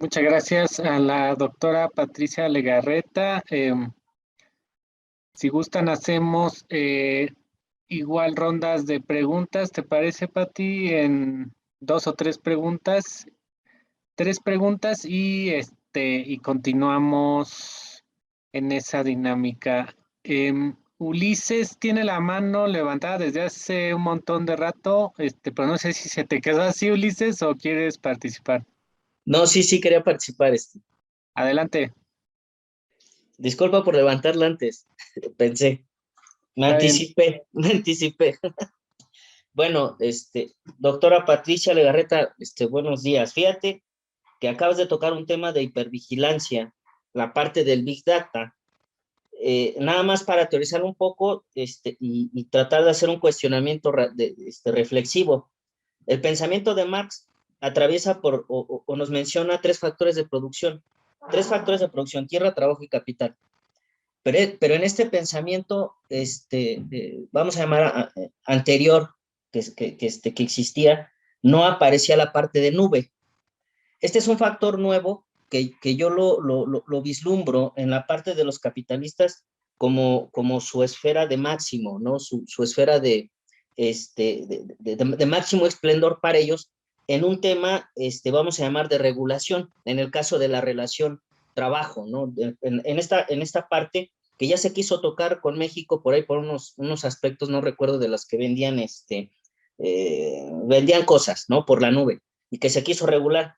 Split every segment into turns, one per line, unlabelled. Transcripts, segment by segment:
Muchas gracias a la doctora Patricia Legarreta. Si gustan, hacemos igual rondas de preguntas. ¿Te parece, Pati? En dos o tres preguntas. Tres preguntas y continuamos en esa dinámica. Ulises tiene la mano levantada desde hace un montón de rato, pero no sé si se te quedó así, Ulises, o quieres participar.
No, sí, quería participar.
Adelante.
Disculpa por levantarla antes. Pensé, me
Está bien.
anticipé, me anticipé. Bueno, doctora Patricia Legarreta, buenos días. Fíjate que acabas de tocar un tema de hipervigilancia, la parte del Big Data. Nada más para teorizar un poco y tratar de hacer un cuestionamiento reflexivo. El pensamiento de Marx atraviesa o nos menciona tres factores de producción. Tres factores de producción: tierra, trabajo y capital. Pero en este pensamiento, vamos a llamar anterior, que existía, no aparecía la parte de nube. Este es un factor nuevo que yo lo vislumbro en la parte de los capitalistas como su esfera de máximo, ¿no? Su esfera de máximo esplendor para ellos en un tema, vamos a llamar de regulación, en el caso de la relación trabajo, ¿no? En esta parte que ya se quiso tocar con México por ahí por unos aspectos, no recuerdo, de las que vendían cosas, ¿no? Por la nube, y que se quiso regular.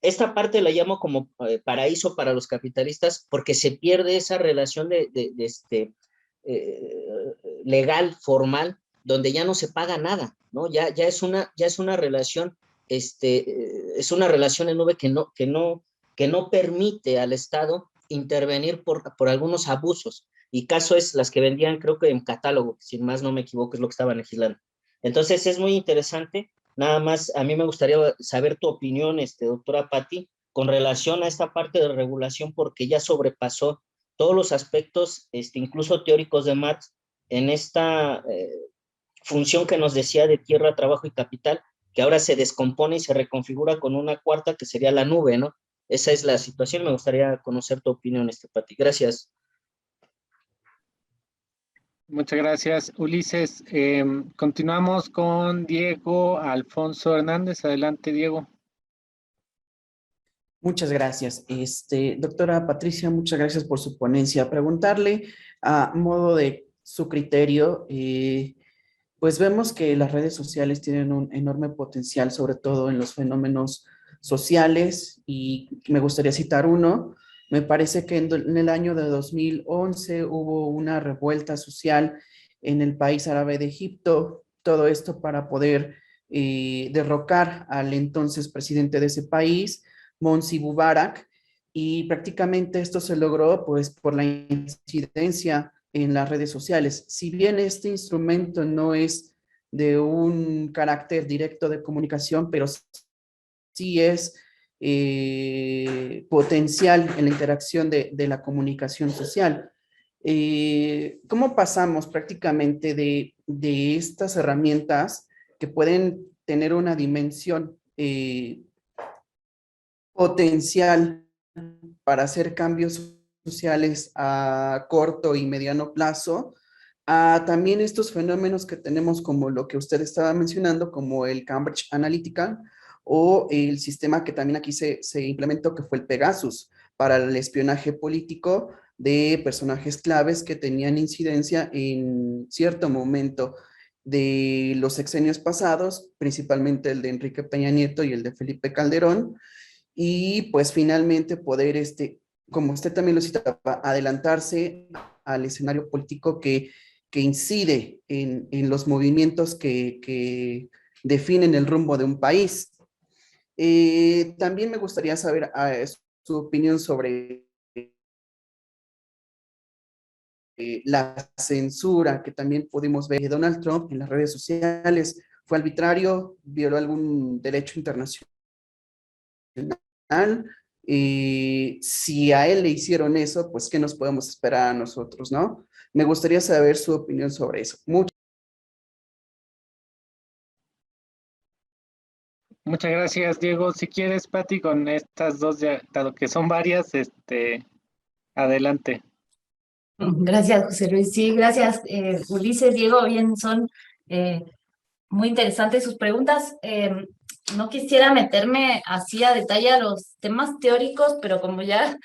Esta parte la llamo como paraíso para los capitalistas porque se pierde esa relación legal, formal, donde ya no se paga nada, ¿no? Ya es una relación, es una relación en nube que no permite al Estado intervenir por algunos abusos. Y caso es las que vendían, creo que en catálogo, si más no me equivoco, es lo que estaban legislando. Entonces es muy interesante. Nada más, a mí me gustaría saber tu opinión, doctora Patti, con relación a esta parte de regulación, porque ya sobrepasó todos los aspectos, incluso teóricos de Marx, en esta función que nos decía de tierra, trabajo y capital, que ahora se descompone y se reconfigura con una cuarta que sería la nube, ¿no? Esa es la situación. Me gustaría conocer tu opinión, Patti. Gracias.
Muchas gracias, Ulises. Continuamos con Diego Alfonso Hernández. Adelante, Diego.
Muchas gracias. Doctora Patricia, muchas gracias por su ponencia. Preguntarle a modo de su criterio, pues vemos que las redes sociales tienen un enorme potencial, sobre todo en los fenómenos sociales, y me gustaría citar uno. Me parece que en el año de 2011 hubo una revuelta social en el país árabe de Egipto, todo esto para poder derrocar al entonces presidente de ese país, Morsi Mubarak, y prácticamente esto se logró pues por la incidencia en las redes sociales. Si bien este instrumento no es de un carácter directo de comunicación, pero sí es potencial en la interacción de la comunicación social. ¿Cómo pasamos prácticamente de estas herramientas que pueden tener una dimensión potencial para hacer cambios sociales a corto y mediano plazo, a también estos fenómenos que tenemos como lo que usted estaba mencionando, como el Cambridge Analytica o el sistema que también aquí se implementó, que fue el Pegasus, para el espionaje político de personajes claves que tenían incidencia en cierto momento de los sexenios pasados, principalmente el de Enrique Peña Nieto y el de Felipe Calderón, y pues finalmente poder, como usted también lo citaba, adelantarse al escenario político que incide en los movimientos que definen el rumbo de un país. También me gustaría saber su opinión sobre la censura que también pudimos ver de Donald Trump en las redes sociales. ¿Fue arbitrario? ¿Violó algún derecho internacional? Si a él le hicieron eso, pues ¿qué nos podemos esperar a nosotros, no? Me gustaría saber su opinión sobre eso.
Muchas gracias, Diego. Si quieres, Pati, con estas dos, dado que son varias, adelante.
Gracias, José Luis. Sí, gracias, Ulises, Diego. Bien, son eh, muy interesantes sus preguntas. No quisiera meterme así a detalle a los temas teóricos, pero como ya,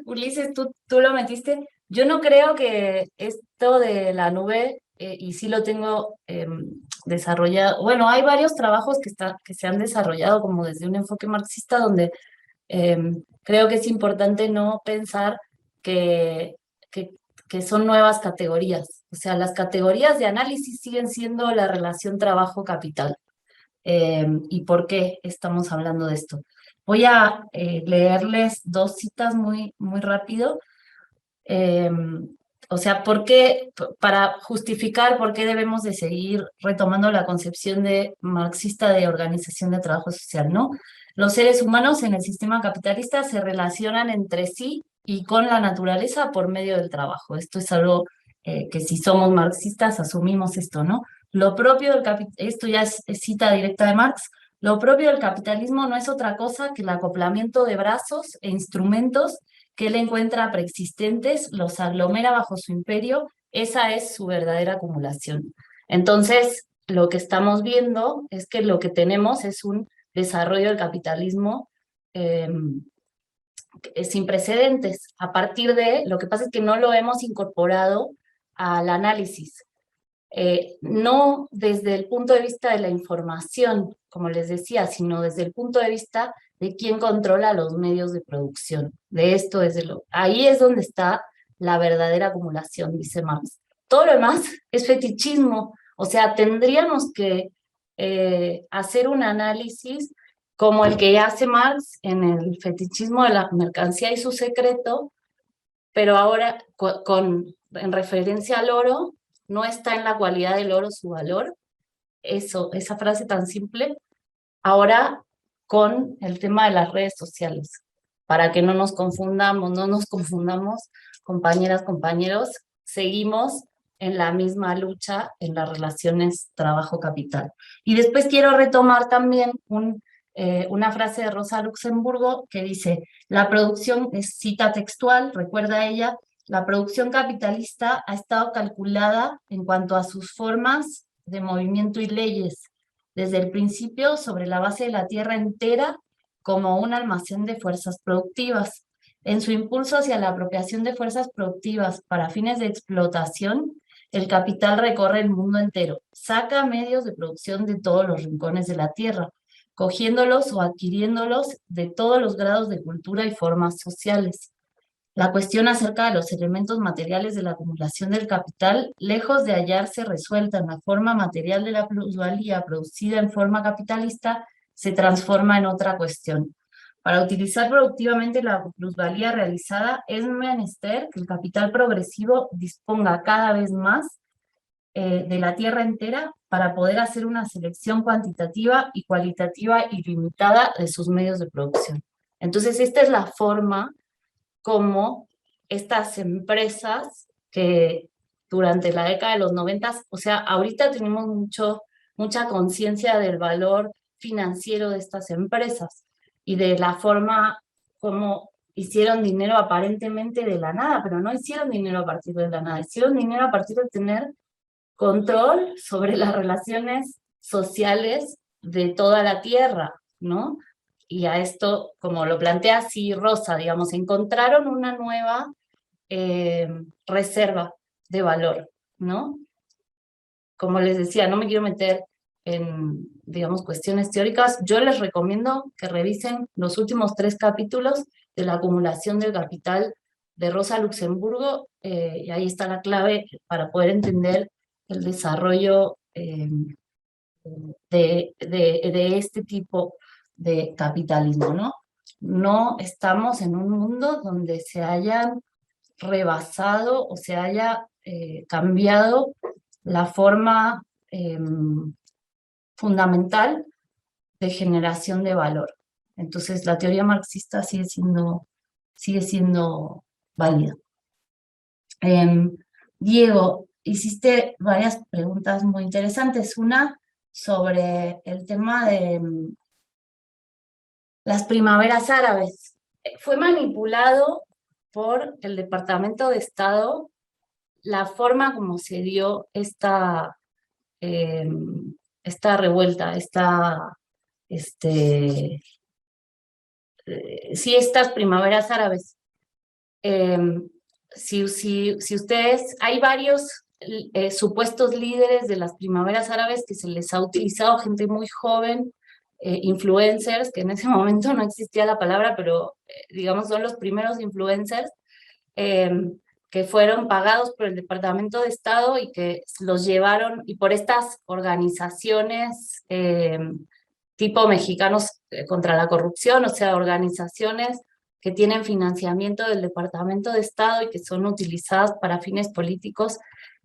Ulises, tú lo metiste, yo no creo que esto de la nube, y sí lo tengo desarrollado, bueno, hay varios trabajos que se han desarrollado como desde un enfoque marxista, donde creo que es importante no pensar que, que, que son nuevas categorías. O sea, las categorías de análisis siguen siendo la relación trabajo-capital. ¿Y por qué estamos hablando de esto? Voy a leerles dos citas muy, muy rápido. Eh, o sea, para justificar por qué debemos de seguir retomando la concepción marxista de organización de trabajo social, ¿no? Los seres humanos en el sistema capitalista se relacionan entre sí y con la naturaleza por medio del trabajo. Esto es algo que si somos marxistas asumimos esto, ¿no? Lo propio del esto ya es cita directa de Marx, lo propio del capitalismo no es otra cosa que el acoplamiento de brazos e instrumentos que él encuentra preexistentes, los aglomera bajo su imperio, esa es su verdadera acumulación. Entonces, lo que estamos viendo es que lo que tenemos es un desarrollo del capitalismo eh, sin precedentes. A partir de, lo que pasa es que no lo hemos incorporado al análisis. No desde el punto de vista de la información, como les decía, sino desde el punto de vista de quién controla los medios de producción. De esto, ahí es donde está la verdadera acumulación, dice Marx. Todo lo demás es fetichismo, o sea, tendríamos que hacer un análisis como el que hace Marx en el fetichismo de la mercancía y su secreto, pero ahora en referencia al oro, no está en la cualidad del oro su valor, esa frase tan simple, ahora con el tema de las redes sociales, para que no nos confundamos, compañeras, compañeros, seguimos en la misma lucha en las relaciones trabajo-capital. Y después quiero retomar también una frase de Rosa Luxemburgo que dice, la producción, es cita textual, recuerda ella, la producción capitalista ha estado calculada en cuanto a sus formas de movimiento y leyes, desde el principio sobre la base de la tierra entera como un almacén de fuerzas productivas. En su impulso hacia la apropiación de fuerzas productivas para fines de explotación, el capital recorre el mundo entero, saca medios de producción de todos los rincones de la tierra, cogiéndolos o adquiriéndolos de todos los grados de cultura y formas sociales. La cuestión acerca de los elementos materiales de la acumulación del capital, lejos de hallarse resuelta en la forma material de la plusvalía producida en forma capitalista, se transforma en otra cuestión. Para utilizar productivamente la plusvalía realizada, es menester que el capital progresivo disponga cada vez más de la tierra entera para poder hacer una selección cuantitativa y cualitativa ilimitada de sus medios de producción. Entonces, esta es la forma como estas empresas que durante la década de los 90, o sea, ahorita tenemos mucha conciencia del valor financiero de estas empresas y de la forma como hicieron dinero aparentemente de la nada, pero no hicieron dinero a partir de la nada, hicieron dinero a partir de tener control sobre las relaciones sociales de toda la tierra, ¿no? Y a esto, como lo plantea así Rosa, digamos, encontraron una nueva reserva de valor, ¿no? Como les decía, no me quiero meter en, digamos, cuestiones teóricas. Yo les recomiendo que revisen los últimos 3 capítulos de la acumulación del capital de Rosa Luxemburgo, y ahí está la clave para poder entender el desarrollo de este tipo de capitalismo, ¿no? No estamos en un mundo donde se hayan rebasado o se haya cambiado la forma fundamental de generación de valor. Entonces, la teoría marxista sigue siendo válida. Diego, hiciste varias preguntas muy interesantes. Una sobre el tema las primaveras árabes. Fue manipulado por el Departamento de Estado la forma como se dio esta revuelta, sí, estas primaveras árabes. Si ustedes, hay varios supuestos líderes de las primaveras árabes que se les ha utilizado, gente muy joven, influencers, que en ese momento no existía la palabra, pero digamos son los primeros influencers, que fueron pagados por el Departamento de Estado y que los llevaron, y por estas organizaciones tipo Mexicanos contra la Corrupción, o sea, organizaciones que tienen financiamiento del Departamento de Estado y que son utilizadas para fines políticos,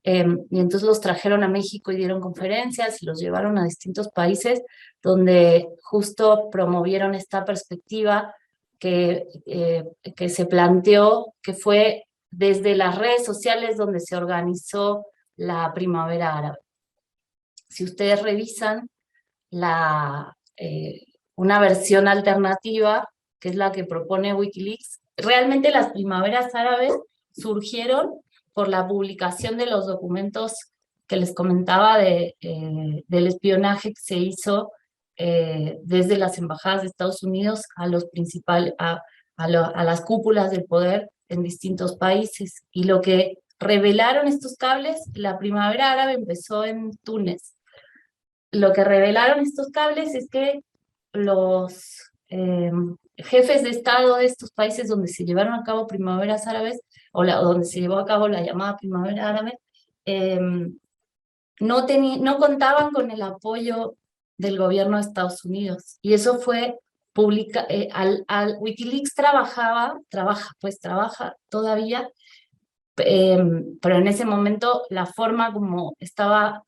y entonces los trajeron a México y dieron conferencias y los llevaron a distintos países donde justo promovieron esta perspectiva que se planteó, que fue desde las redes sociales donde se organizó la primavera árabe. Si ustedes revisan una versión alternativa, que es la que propone Wikileaks, realmente las primaveras árabes surgieron por la publicación de los documentos que les comentaba del espionaje que se hizo desde las embajadas de Estados Unidos a las cúpulas del poder en distintos países. Y lo que revelaron estos cables, la primavera árabe empezó en Túnez. Lo que revelaron estos cables es que los jefes de Estado de estos países donde se llevaron a cabo primaveras árabes, donde se llevó a cabo la llamada primavera árabe, no contaban con el apoyo del gobierno de Estados Unidos. Y eso fue Wikileaks trabaja todavía, pero en ese momento la forma como estaba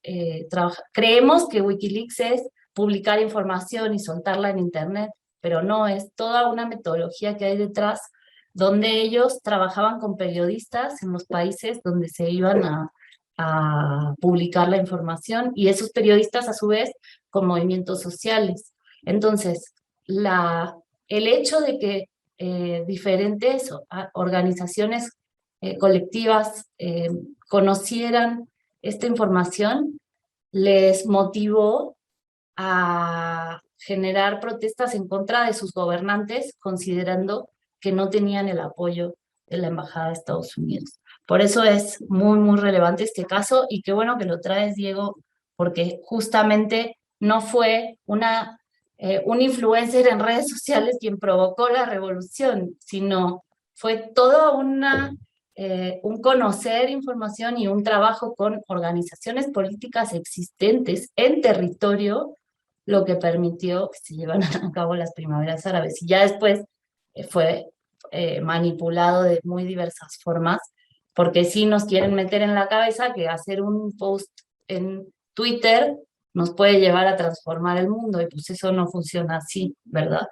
creemos que Wikileaks es publicar información y soltarla en internet, pero no, es toda una metodología que hay detrás, donde ellos trabajaban con periodistas en los países donde se iban a publicar la información, y esos periodistas a su vez con movimientos sociales. Entonces, el hecho de que diferentes organizaciones colectivas conocieran esta información les motivó a generar protestas en contra de sus gobernantes, considerando que no tenían el apoyo de la Embajada de Estados Unidos. Por eso es muy, muy relevante este caso, y qué bueno que lo traes, Diego, porque justamente no fue un influencer en redes sociales quien provocó la revolución, sino fue todo un conocer información y un trabajo con organizaciones políticas existentes en territorio, lo que permitió que se llevaran a cabo las primaveras árabes. Y ya después fue manipulado de muy diversas formas, porque sí nos quieren meter en la cabeza que hacer un post en Twitter nos puede llevar a transformar el mundo, y pues eso no funciona así, ¿verdad?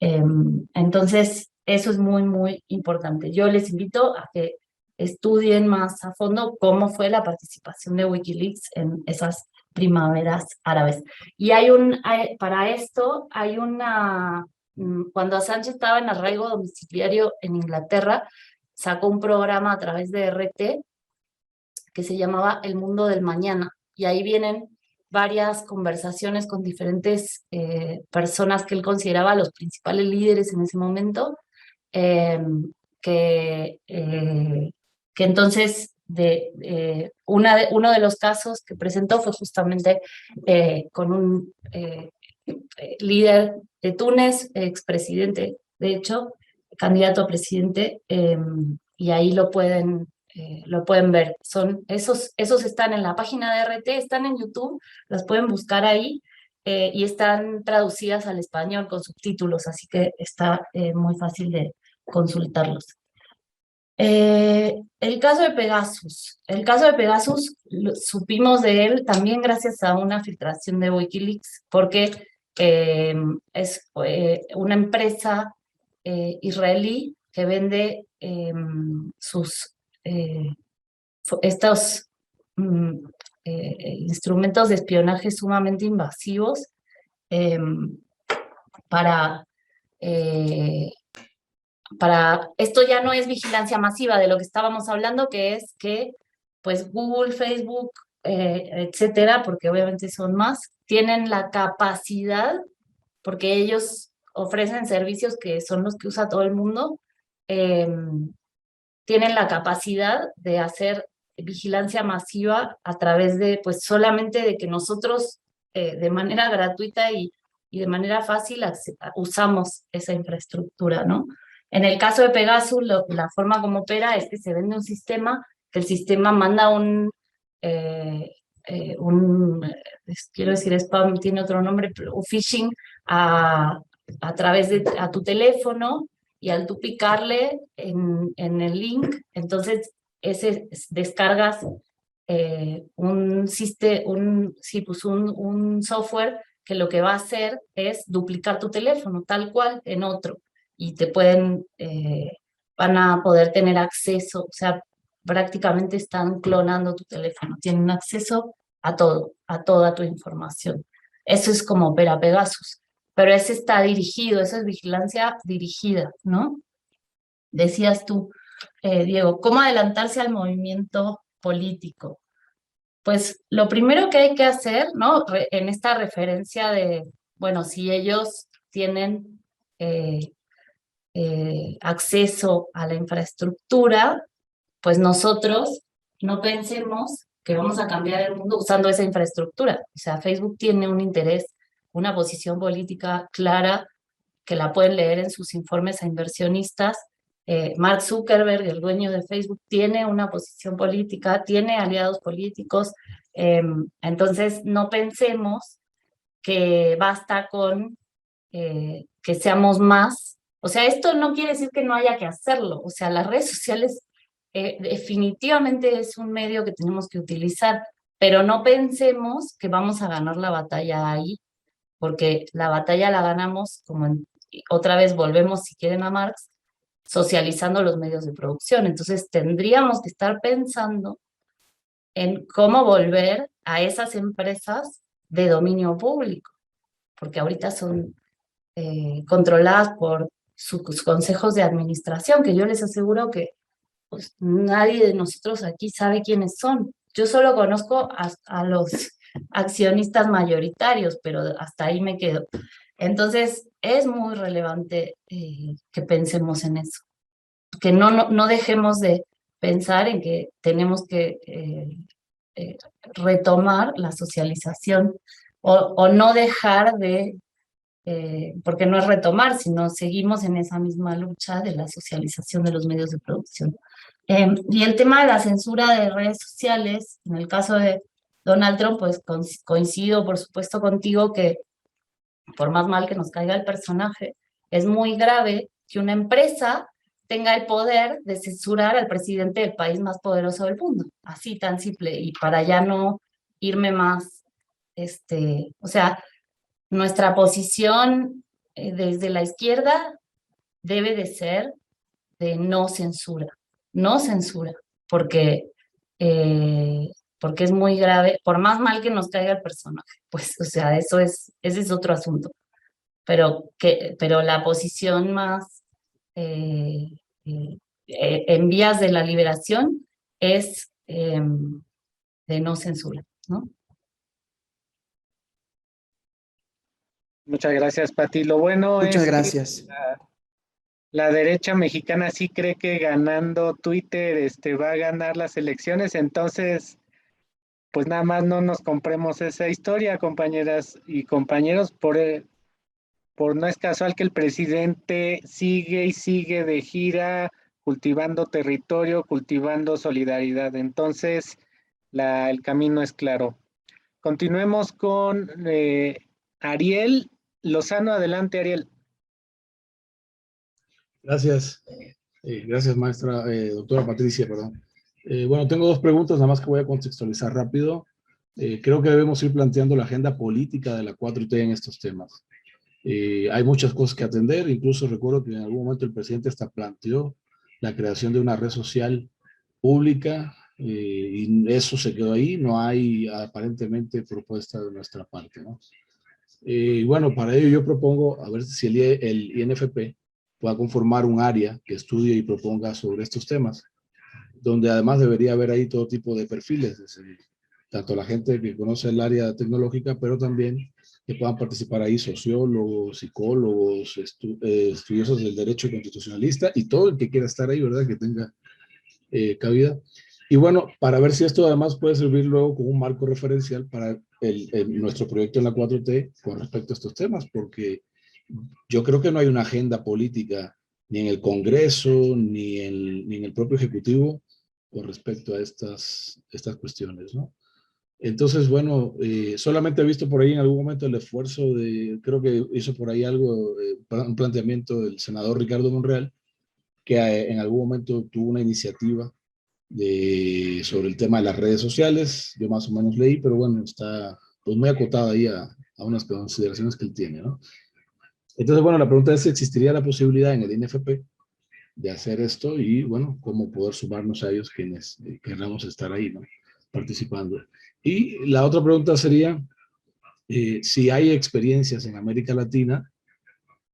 Entonces, eso es muy, muy importante. Yo les invito a que estudien más a fondo cómo fue la participación de Wikileaks en esas primaveras árabes. Y para esto hay cuando Assange estaba en arraigo domiciliario en Inglaterra, sacó un programa a través de RT que se llamaba El Mundo del Mañana, y ahí vienen varias conversaciones con diferentes personas que él consideraba los principales líderes en ese momento, que entonces uno de los casos que presentó fue justamente con un líder de Túnez, expresidente, de hecho, candidato a presidente, y ahí lo pueden ver. Esos están en la página de RT, están en YouTube, las pueden buscar ahí, y están traducidas al español con subtítulos, así que está muy fácil de consultarlos. El caso de Pegasus. Supimos de él también gracias a una filtración de Wikileaks, porque es una empresa israelí que vende estos instrumentos de espionaje sumamente invasivos para esto ya no es vigilancia masiva de lo que estábamos hablando, que es que pues Google, Facebook, etcétera, porque obviamente son más, tienen la capacidad, porque ellos ofrecen servicios que son los que usa todo el mundo, tienen la capacidad de hacer vigilancia masiva a través de, pues solamente de que nosotros de manera gratuita y de manera fácil usamos esa infraestructura, ¿no? En el caso de Pegasus, la forma como opera es que se vende un sistema, que el sistema manda quiero decir spam, tiene otro nombre, pero un phishing a través de a tu teléfono, y al tú picarle en el link, entonces descargas un software que lo que va a hacer es duplicar tu teléfono tal cual en otro, y van a poder tener acceso, o sea, prácticamente están clonando tu teléfono, tienen acceso a todo, a toda tu información. Eso es como opera Pegasus, pero ese está dirigido, esa es vigilancia dirigida, ¿no? Decías tú, Diego, ¿cómo adelantarse al movimiento político? Pues lo primero que hay que hacer, ¿no? En esta referencia de, bueno, si ellos tienen acceso a la infraestructura, pues nosotros no pensemos que vamos a cambiar el mundo usando esa infraestructura. O sea, Facebook tiene un interés, una posición política clara, que la pueden leer en sus informes a inversionistas. Mark Zuckerberg, el dueño de Facebook, tiene una posición política, tiene aliados políticos. Entonces, no pensemos que basta con que seamos más. O sea, esto no quiere decir que no haya que hacerlo. O sea, las redes sociales definitivamente es un medio que tenemos que utilizar, pero no pensemos que vamos a ganar la batalla ahí, porque la batalla la ganamos, otra vez volvemos, si quieren, a Marx, socializando los medios de producción. Entonces tendríamos que estar pensando en cómo volver a esas empresas de dominio público, porque ahorita son controladas por sus consejos de administración, que yo les aseguro que pues, nadie de nosotros aquí sabe quiénes son. Yo solo conozco a los accionistas mayoritarios, pero hasta ahí me quedo. Entonces, es muy relevante que pensemos en eso, que no dejemos de pensar en que tenemos que retomar la socialización o no dejar de, porque no es retomar, sino seguimos en esa misma lucha de la socialización de los medios de producción. Y el tema de la censura de redes sociales, en el caso de Donald Trump, pues coincido por supuesto contigo que por más mal que nos caiga el personaje, es muy grave que una empresa tenga el poder de censurar al presidente del país más poderoso del mundo, así tan simple, y para ya no irme más, o sea, nuestra posición desde la izquierda debe de ser de no censura, porque, porque es muy grave, por más mal que nos caiga el personaje, pues, o sea, ese es otro asunto, pero la posición más en vías de la liberación es de no censura, ¿no?
Muchas gracias, Pati. Lo bueno
Muchas
es
gracias.
que la derecha mexicana sí cree que ganando Twitter va a ganar las elecciones, entonces pues nada más no nos compremos esa historia, compañeras y compañeros, por no es casual que el presidente sigue y sigue de gira cultivando territorio, cultivando solidaridad, entonces el camino es claro. Continuemos con Ariel Lozano. Adelante, Ariel.
Gracias. Gracias, maestra, doctora Patricia, perdón. Bueno, tengo dos preguntas, nada más que voy a contextualizar rápido. Creo que debemos ir planteando la agenda política de la 4T en estos temas. Hay muchas cosas que atender, incluso recuerdo que en algún momento el presidente hasta planteó la creación de una red social pública y eso se quedó ahí, no hay aparentemente propuesta de nuestra parte, ¿no? Y bueno, para ello yo propongo a ver si el INFP pueda conformar un área que estudie y proponga sobre estos temas, donde además debería haber ahí todo tipo de perfiles, tanto la gente que conoce el área tecnológica, pero también que puedan participar ahí sociólogos, psicólogos, estudiosos del derecho constitucionalista y todo el que quiera estar ahí, ¿verdad? Que tenga cabida. Y bueno, para ver si esto además puede servir luego como un marco referencial para nuestro proyecto en la 4T con respecto a estos temas, porque yo creo que no hay una agenda política ni en el Congreso ni en el propio Ejecutivo con respecto a estas cuestiones, ¿no? Entonces, bueno, solamente he visto por ahí en algún momento el esfuerzo creo que hizo por ahí algo, un planteamiento del senador Ricardo Monreal, que en algún momento tuvo una iniciativa sobre el tema de las redes sociales. Yo más o menos leí, pero bueno, está pues muy acotada ahí a unas consideraciones que él tiene, ¿no? Entonces, bueno, la pregunta es si existiría la posibilidad en el INFP de hacer esto y, bueno, cómo poder sumarnos a ellos quienes queramos estar ahí, ¿no? Participando. Y la otra pregunta sería si hay experiencias en América Latina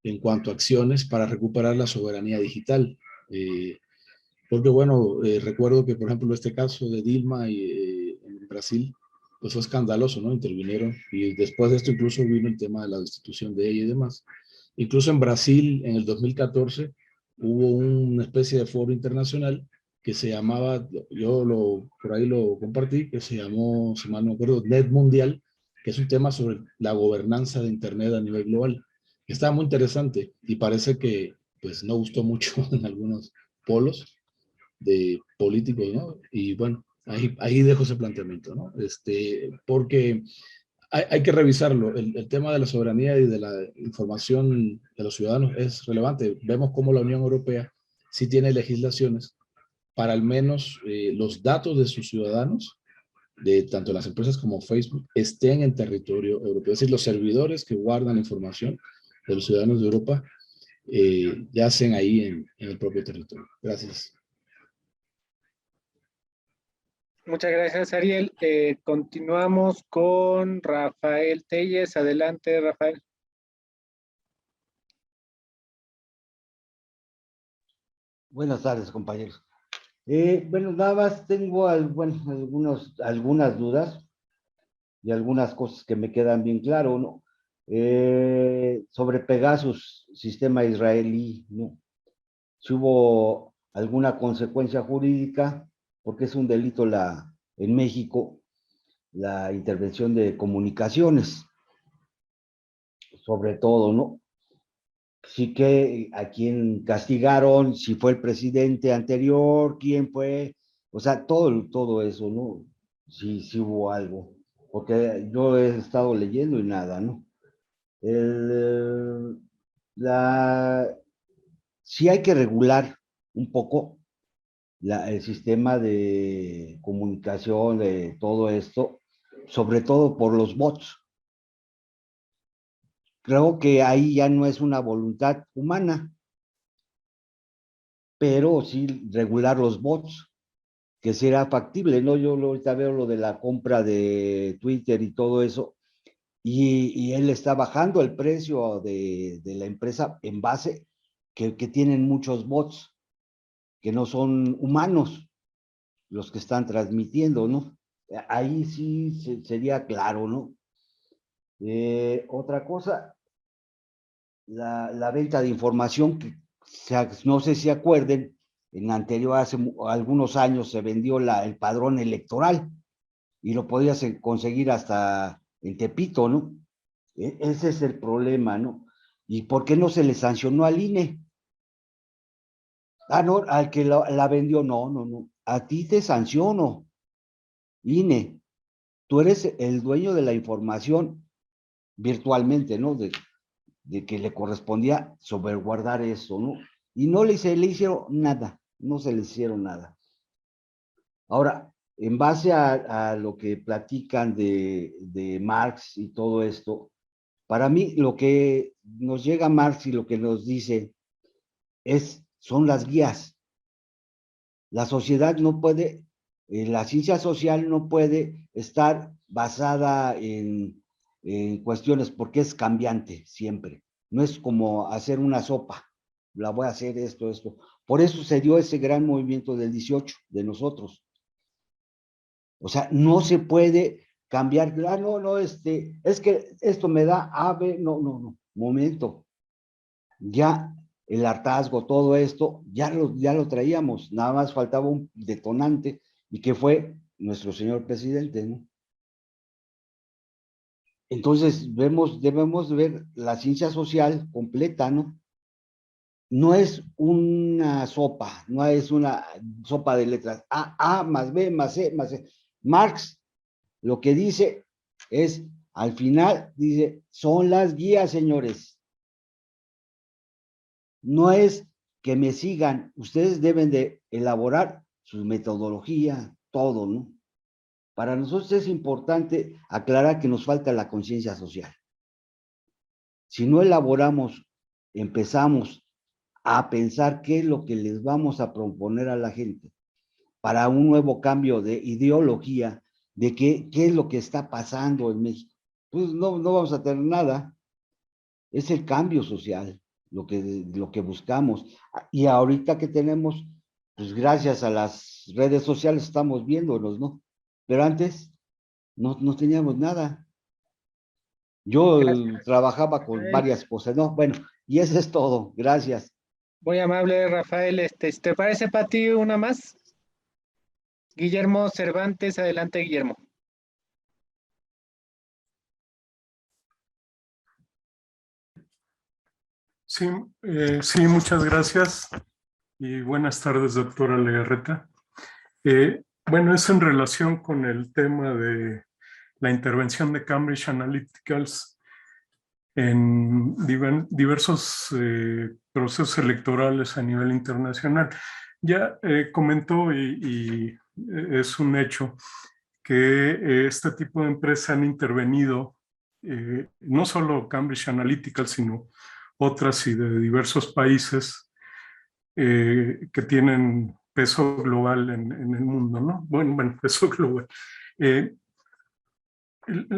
en cuanto a acciones para recuperar la soberanía digital. Porque, bueno, recuerdo que, por ejemplo, este caso de Dilma en Brasil, pues fue escandaloso, ¿no? Intervinieron y después de esto incluso vino el tema de la destitución de ella y demás. Incluso en Brasil, en el 2014, hubo una especie de foro internacional que se llamaba, por ahí lo compartí, que se llamó, si mal no me acuerdo, Net Mundial, que es un tema sobre la gobernanza de Internet a nivel global. Estaba muy interesante y parece que pues no gustó mucho en algunos polos de políticos, ¿no? Y bueno, ahí dejo ese planteamiento, ¿no? Porque hay que revisarlo. El tema de la soberanía y de la información de los ciudadanos es relevante. Vemos cómo la Unión Europea sí tiene legislaciones para al menos los datos de sus ciudadanos, de tanto las empresas como Facebook, estén en territorio europeo. Es decir, los servidores que guardan información de los ciudadanos de Europa yacen ahí en el propio territorio. Gracias.
Muchas gracias, Ariel. Continuamos con Rafael Telles. Adelante, Rafael.
Buenas tardes, compañeros. Bueno, nada más tengo algunas dudas y algunas cosas que me quedan bien claro, ¿no? Sobre Pegasus, sistema israelí, ¿no? Si hubo alguna consecuencia jurídica, porque es un delito en México la intervención de comunicaciones, sobre todo, ¿no? Sí, que a quién castigaron, si fue el presidente anterior, quién fue, o sea, todo eso, ¿no? Sí hubo algo, porque yo he estado leyendo y nada, ¿no? Sí hay que regular un poco el sistema de comunicación, de todo esto, sobre todo por los bots. Creo que ahí ya no es una voluntad humana, pero sí regular los bots, que será factible, ¿no? Yo ahorita veo lo de la compra de Twitter y todo eso, y él está bajando el precio de la empresa en base que tienen muchos bots, que no son humanos los que están transmitiendo, ¿no? Ahí sí sería claro, ¿no? Otra cosa, la venta de información, que no sé si acuerden, hace algunos años se vendió el padrón electoral y lo podías conseguir hasta en Tepito, ¿no? Ese es el problema, ¿no? ¿Y por qué no se le sancionó al INE? Ah, no, al que la vendió, no. A ti te sanciono, INE. Tú eres el dueño de la información virtualmente, ¿no? De que le correspondía sobreguardar eso, ¿no? Y no se le hicieron nada, no se le hicieron nada. Ahora, en base a lo que platican de Marx y todo esto, para mí lo que nos llega Marx y lo que nos dice son las guías. La sociedad no puede, la ciencia social no puede estar basada en cuestiones, porque es cambiante siempre. No es como hacer una sopa, la voy a hacer esto. Por eso se dio ese gran movimiento del 18 de nosotros. O sea, no se puede cambiar, no, es que esto me da ave, no, momento. Ya el hartazgo, todo esto, ya lo traíamos, nada más faltaba un detonante, y que fue nuestro señor presidente, ¿no? Entonces, debemos ver la ciencia social completa, ¿no? No es una sopa, no es una sopa de letras. A más B más C más C. Marx lo que dice es, al final, dice, son las guías, señores. No es que me sigan, ustedes deben de elaborar su metodología, todo, ¿no? Para nosotros es importante aclarar que nos falta la conciencia social. Si no elaboramos, empezamos a pensar qué es lo que les vamos a proponer a la gente para un nuevo cambio de ideología, de qué es lo que está pasando en México, pues no vamos a tener nada. Es el cambio social lo que buscamos. Y ahorita que tenemos, pues gracias a las redes sociales estamos viéndonos, ¿no? Pero antes no teníamos nada. Yo trabajaba con varias cosas, ¿no? Bueno, y eso es todo. Gracias.
Muy amable, Rafael. ¿Te parece, Pati, una más? Guillermo Cervantes, adelante, Guillermo.
Sí, muchas gracias y buenas tardes, doctora Legarreta. Bueno, es en relación con el tema de la intervención de Cambridge Analyticals en diversos procesos electorales a nivel internacional. Ya comentó y es un hecho que este tipo de empresas han intervenido, no solo Cambridge Analytica, sino otras y de diversos países que tienen peso global en el mundo, ¿no? Bueno, peso global.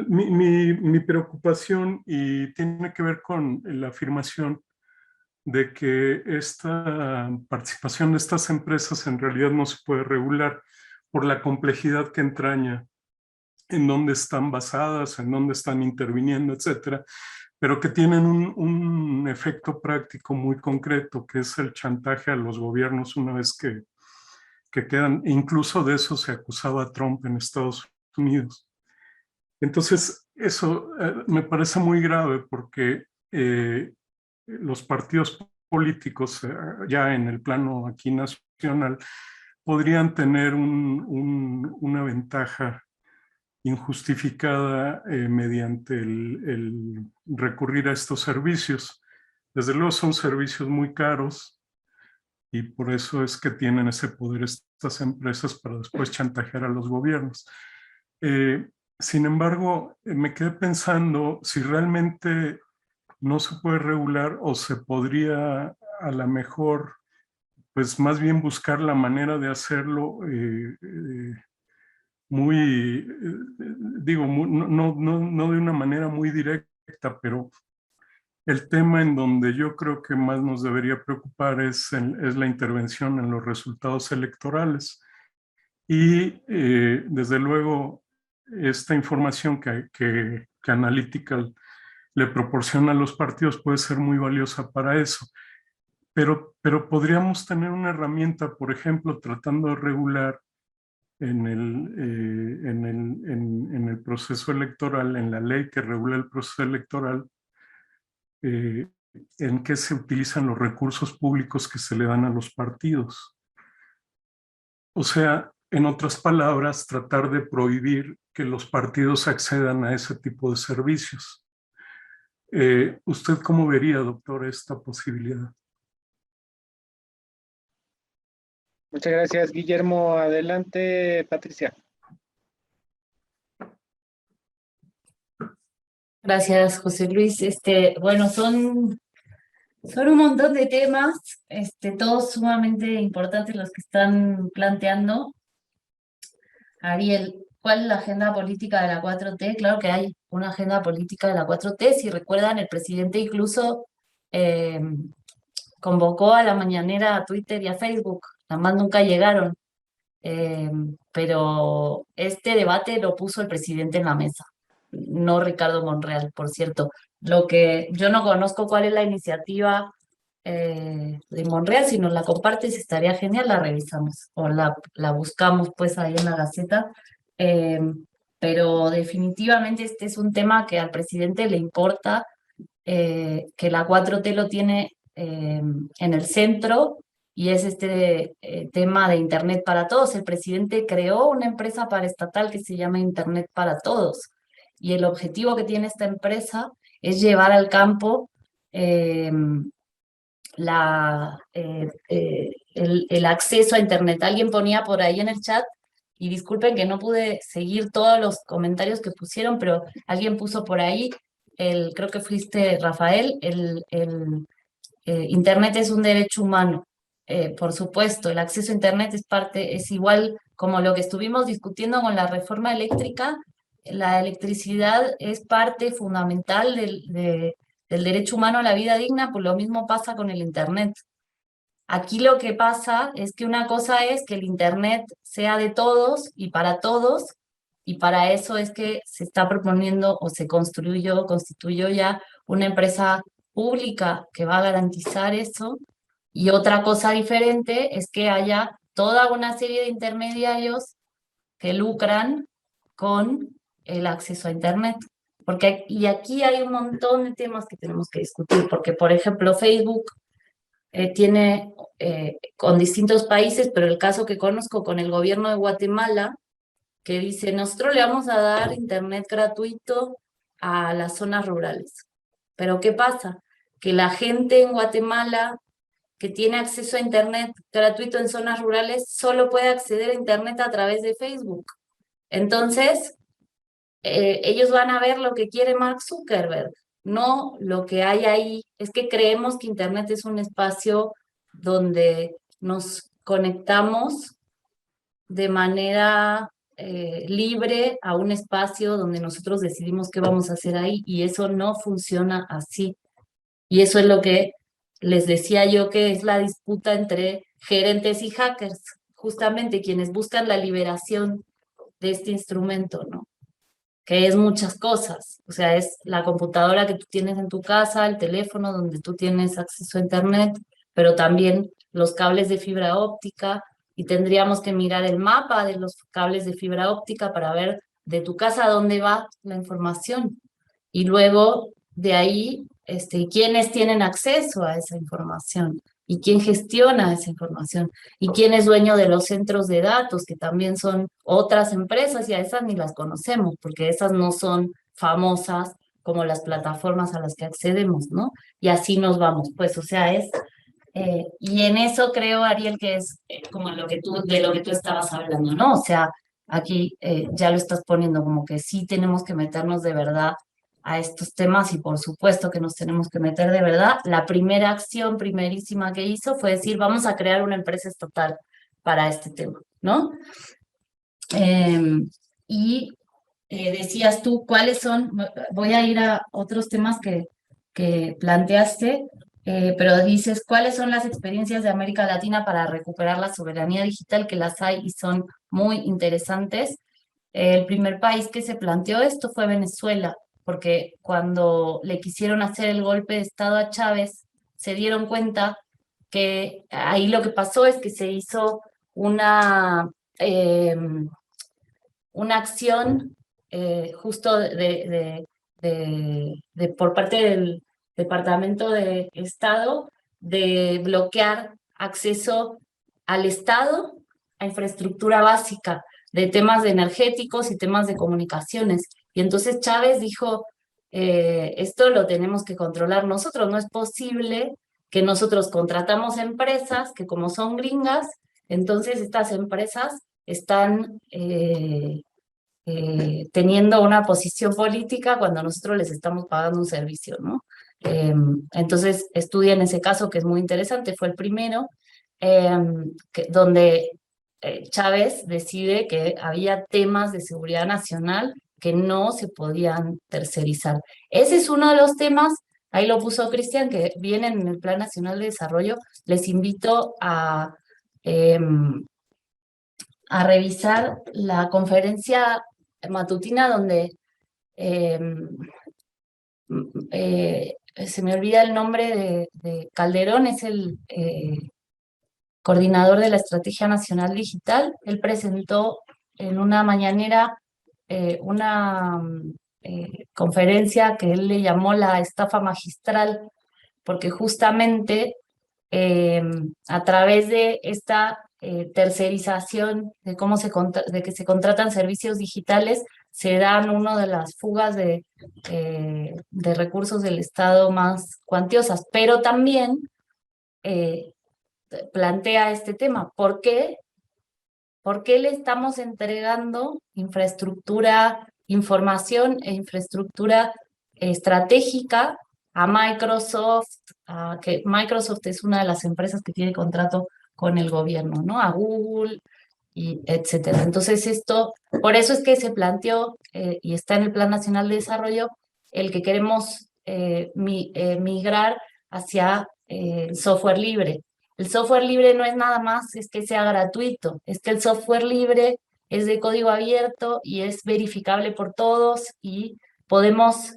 Mi preocupación y tiene que ver con la afirmación de que esta participación de estas empresas en realidad no se puede regular por la complejidad que entraña en dónde están basadas, en dónde están interviniendo, etcétera, pero que tienen un efecto práctico muy concreto, que es el chantaje a los gobiernos una vez que quedan. Incluso de eso se acusaba a Trump en Estados Unidos. Entonces, eso me parece muy grave porque los partidos políticos, ya en el plano aquí nacional, podrían tener una ventaja injustificada mediante el recurrir a estos servicios. Desde luego son servicios muy caros y por eso es que tienen ese poder estas empresas para después chantajear a los gobiernos. Sin embargo, me quedé pensando si realmente no se puede regular o se podría a lo mejor, pues más bien buscar la manera de hacerlo digo, no de una manera muy directa, pero el tema en donde yo creo que más nos debería preocupar es la intervención en los resultados electorales. Y desde luego, esta información que Analytical le proporciona a los partidos puede ser muy valiosa para eso. Pero podríamos tener una herramienta, por ejemplo, tratando de regular en el proceso electoral, en la ley que regula el proceso electoral, en qué se utilizan los recursos públicos que se le dan a los partidos. O sea, en otras palabras, tratar de prohibir que los partidos accedan a ese tipo de servicios. ¿Usted cómo vería, doctor, esta posibilidad?
Muchas gracias, Guillermo. Adelante, Patricia.
Gracias, José Luis. Bueno, son un montón de temas, todos sumamente importantes los que están planteando. Ariel, ¿cuál es la agenda política de la 4T? Claro que hay una agenda política de la 4T. Si recuerdan, el presidente incluso eh, convocó a la mañanera a Twitter y a Facebook, nada más nunca llegaron. Pero este debate lo puso el presidente en la mesa, no Ricardo Monreal, por cierto. Lo que yo no conozco cuál es la iniciativa de Monreal, si nos la compartes estaría genial, la revisamos o la buscamos pues ahí en la Gaceta. Eh, pero definitivamente este es un tema que al presidente le importa, que la 4T lo tiene en el centro, y es este tema de Internet para Todos. El presidente creó una empresa paraestatal que se llama Internet para Todos, y el objetivo que tiene esta empresa es llevar al campo eh, el acceso a Internet. Alguien ponía por ahí en el chat, y disculpen que no pude seguir todos los comentarios que pusieron, pero alguien puso por ahí, creo que fuiste Rafael, Internet es un derecho humano. Por supuesto, el acceso a Internet es igual como lo que estuvimos discutiendo con la reforma eléctrica. La electricidad es parte fundamental del derecho humano a la vida digna, pues lo mismo pasa con el Internet. Aquí lo que pasa es que una cosa es que el Internet sea de todos y para eso es que se está proponiendo o se constituyó ya una empresa pública que va a garantizar eso. Y otra cosa diferente es que haya toda una serie de intermediarios que lucran con el acceso a Internet. Y aquí hay un montón de temas que tenemos que discutir, porque por ejemplo Facebook tiene con distintos países, pero el caso que conozco con el gobierno de Guatemala, que dice, nosotros le vamos a dar Internet gratuito a las zonas rurales. Pero ¿qué pasa? Que la gente en Guatemala que tiene acceso a Internet gratuito en zonas rurales solo puede acceder a Internet a través de Facebook. Entonces, ellos van a ver lo que quiere Mark Zuckerberg, no lo que hay ahí. Es que creemos que Internet es un espacio donde nos conectamos de manera libre a un espacio donde nosotros decidimos qué vamos a hacer ahí, y eso no funciona así. Y eso es lo que les decía yo, que es la disputa entre gerentes y hackers, justamente quienes buscan la liberación de este instrumento, ¿no? Que es muchas cosas. O sea, es la computadora que tú tienes en tu casa, el teléfono donde tú tienes acceso a Internet, pero también los cables de fibra óptica, y tendríamos que mirar el mapa de los cables de fibra óptica para ver de tu casa a dónde va la información. Y luego de ahí, quiénes tienen acceso a esa información y quién gestiona esa información y quién es dueño de los centros de datos, que también son otras empresas, y a esas ni las conocemos porque esas no son famosas como las plataformas a las que accedemos, ¿no? Y así nos vamos, pues, o sea, y en eso creo, Ariel, que es como de lo que tú estabas hablando, ¿no? O sea, aquí ya lo estás poniendo como que sí tenemos que meternos de verdad a estos temas, y por supuesto que nos tenemos que meter de verdad. La primera acción primerísima que hizo fue decir, vamos a crear una empresa estatal para este tema, ¿no? Y decías tú, ¿cuáles son? Voy a ir a otros temas que planteaste, pero dices, ¿cuáles son las experiencias de América Latina para recuperar la soberanía digital? Que las hay y son muy interesantes. El primer país que se planteó esto fue Venezuela, porque cuando le quisieron hacer el golpe de Estado a Chávez, se dieron cuenta que ahí lo que pasó es que se hizo una acción justo por parte del Departamento de Estado de bloquear acceso al Estado a infraestructura básica de temas de energéticos y temas de comunicaciones. Y entonces Chávez dijo, esto lo tenemos que controlar nosotros, no es posible que nosotros contratamos empresas que como son gringas, entonces estas empresas están teniendo una posición política cuando nosotros les estamos pagando un servicio, ¿no? Entonces estudian ese caso que es muy interesante, fue el primero, donde Chávez decide que había temas de seguridad nacional que no se podían tercerizar. Ese es uno de los temas, ahí lo puso Cristian, que vienen en el Plan Nacional de Desarrollo. Les invito a revisar la conferencia matutina donde se me olvida el nombre de Calderón, es el coordinador de la Estrategia Nacional Digital. Él presentó en una mañanera una conferencia que él le llamó la estafa magistral, porque justamente a través de esta tercerización de que se contratan servicios digitales, se dan una de las fugas de recursos del Estado más cuantiosas, pero también plantea este tema. ¿Por qué? ¿Por qué le estamos entregando infraestructura, información e infraestructura estratégica a Microsoft? Que Microsoft es una de las empresas que tiene contrato con el gobierno, ¿no? A Google, y etcétera. Entonces por eso es que se planteó y está en el Plan Nacional de Desarrollo el que queremos migrar hacia el software libre. El software libre no es nada más es que sea gratuito, es que el software libre es de código abierto y es verificable por todos y podemos,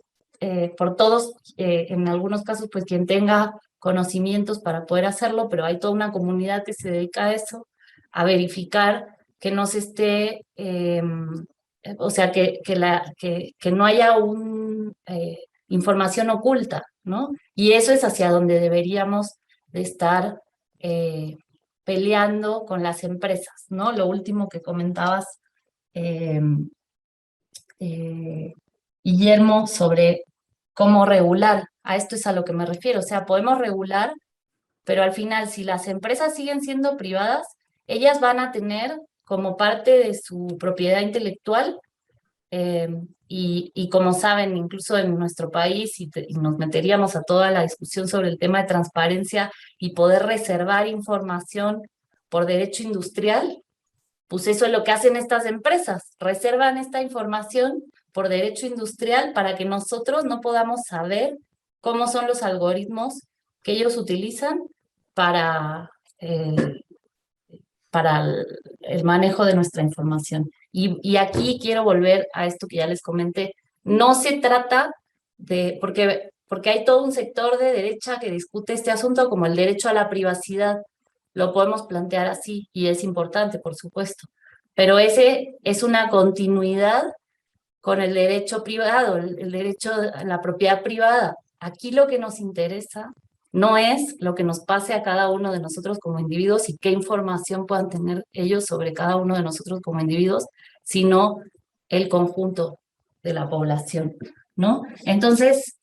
por todos, en algunos casos, pues quien tenga conocimientos para poder hacerlo, pero hay toda una comunidad que se dedica a eso, a verificar que no se esté, o sea, que no haya información oculta, ¿no? Y eso es hacia donde deberíamos de estar peleando con las empresas, ¿no? Lo último que comentabas, Guillermo, sobre cómo regular. A esto es a lo que me refiero. O sea, podemos regular, pero al final, si las empresas siguen siendo privadas, ellas van a tener como parte de su propiedad intelectual, y como saben, incluso en nuestro país, y nos meteríamos a toda la discusión sobre el tema de transparencia y poder reservar información por derecho industrial, pues eso es lo que hacen estas empresas, reservan esta información por derecho industrial para que nosotros no podamos saber cómo son los algoritmos que ellos utilizan para el manejo de nuestra información. Y aquí quiero volver a esto que ya les comenté. No se trata de, porque hay todo un sector de derecha que discute este asunto como el derecho a la privacidad. Lo podemos plantear así y es importante, por supuesto. Pero ese es una continuidad con el derecho privado, el derecho a la propiedad privada. Aquí lo que nos interesa no es lo que nos pase a cada uno de nosotros como individuos y qué información puedan tener ellos sobre cada uno de nosotros como individuos, sino el conjunto de la población, ¿no? Entonces,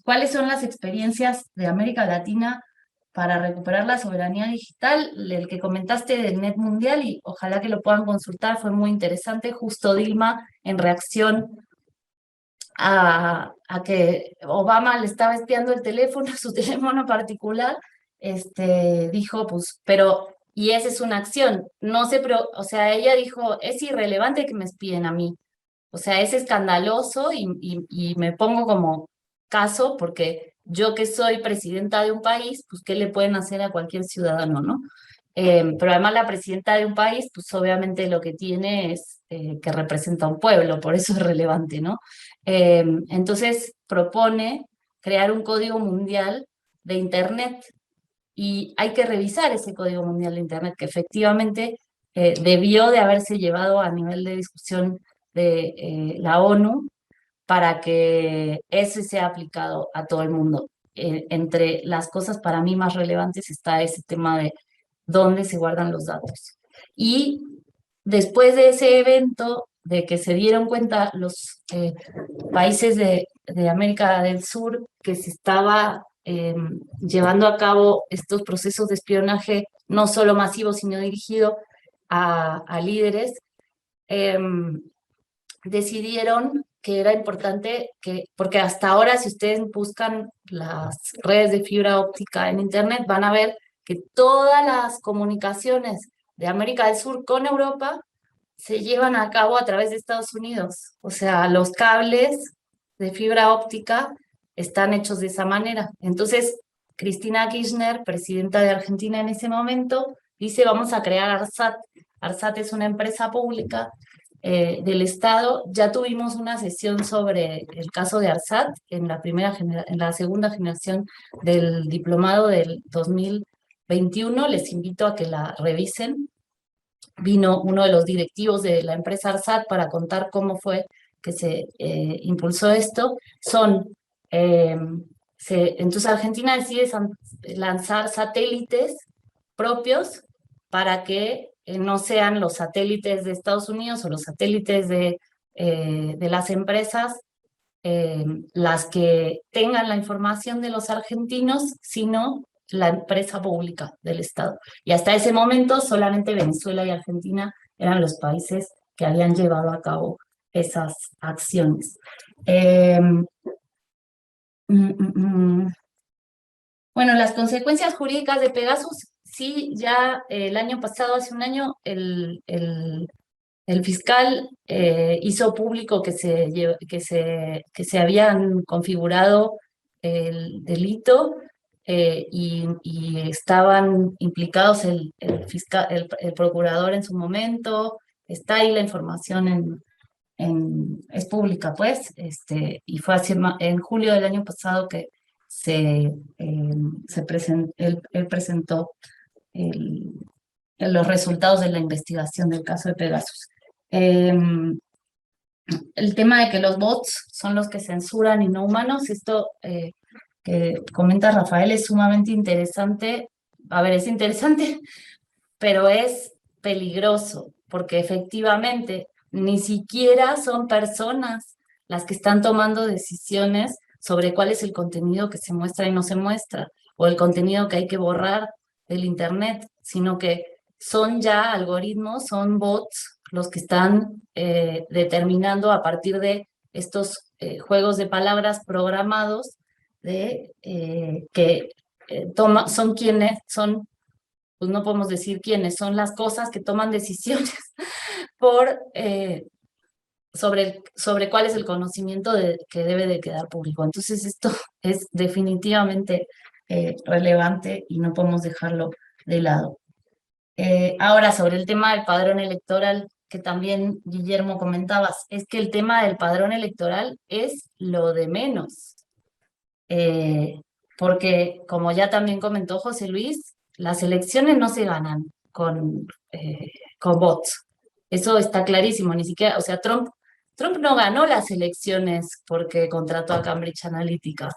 ¿cuáles son las experiencias de América Latina para recuperar la soberanía digital? El que comentaste del Net Mundial, y ojalá que lo puedan consultar, fue muy interesante. Justo Dilma, en reacción a que Obama le estaba espiando el teléfono, su teléfono particular, dijo, pues, pero, y esa es una acción, no sé, pero, o sea, ella dijo, es irrelevante que me espien a mí, o sea, es escandaloso y me pongo como caso porque yo que soy presidenta de un país, pues, ¿qué le pueden hacer a cualquier ciudadano, no? Pero además la presidenta de un país, pues obviamente lo que tiene es que representa a un pueblo, por eso es relevante, ¿no? Entonces propone crear un código mundial de Internet y hay que revisar ese código mundial de Internet que efectivamente debió de haberse llevado a nivel de discusión de la ONU para que ese sea aplicado a todo el mundo. Entre las cosas para mí más relevantes está ese tema de dónde se guardan los datos. Y después de ese evento, de que se dieron cuenta los países de América del Sur que se estaba llevando a cabo estos procesos de espionaje, no solo masivo, sino dirigido a líderes, decidieron que era importante porque hasta ahora, si ustedes buscan las redes de fibra óptica en Internet, van a ver que todas las comunicaciones de América del Sur con Europa se llevan a cabo a través de Estados Unidos. O sea, los cables de fibra óptica están hechos de esa manera. Entonces, Cristina Kirchner, presidenta de Argentina en ese momento, dice, vamos a crear ARSAT. ARSAT es una empresa pública del Estado. Ya tuvimos una sesión sobre el caso de ARSAT en la segunda generación del diplomado del 2021. Les invito a que la revisen. Vino uno de los directivos de la empresa ARSAT para contar cómo fue que se impulsó esto. Entonces Argentina decide lanzar satélites propios para que no sean los satélites de Estados Unidos o los satélites de las empresas las que tengan la información de los argentinos, sino la empresa pública del Estado. Y hasta ese momento solamente Venezuela y Argentina eran los países que habían llevado a cabo esas acciones. Bueno, las consecuencias jurídicas de Pegasus, sí, ya el año pasado, hace un año, el fiscal hizo público que se habían configurado el delito y estaban implicados el procurador en su momento. Está ahí la información es pública, pues, y fue así en julio del año pasado que él presentó los resultados de la investigación del caso de Pegasus. El tema de que los bots son los que censuran y no humanos, esto que comenta Rafael es sumamente interesante. A ver, es interesante, pero es peligroso, porque efectivamente ni siquiera son personas las que están tomando decisiones sobre cuál es el contenido que se muestra y no se muestra, o el contenido que hay que borrar del Internet, sino que son ya algoritmos, son bots los que están determinando a partir de estos juegos de palabras programados que son quienes son, pues no podemos decir quiénes, son las cosas que toman decisiones sobre cuál es el conocimiento que debe de quedar público. Entonces esto es definitivamente relevante y no podemos dejarlo de lado. Ahora, sobre el tema del padrón electoral, que también, Guillermo, comentabas, es que el tema del padrón electoral es lo de menos. Porque, como ya también comentó José Luis, las elecciones no se ganan con bots. Eso está clarísimo, ni siquiera, o sea, Trump no ganó las elecciones porque contrató a Cambridge Analytica.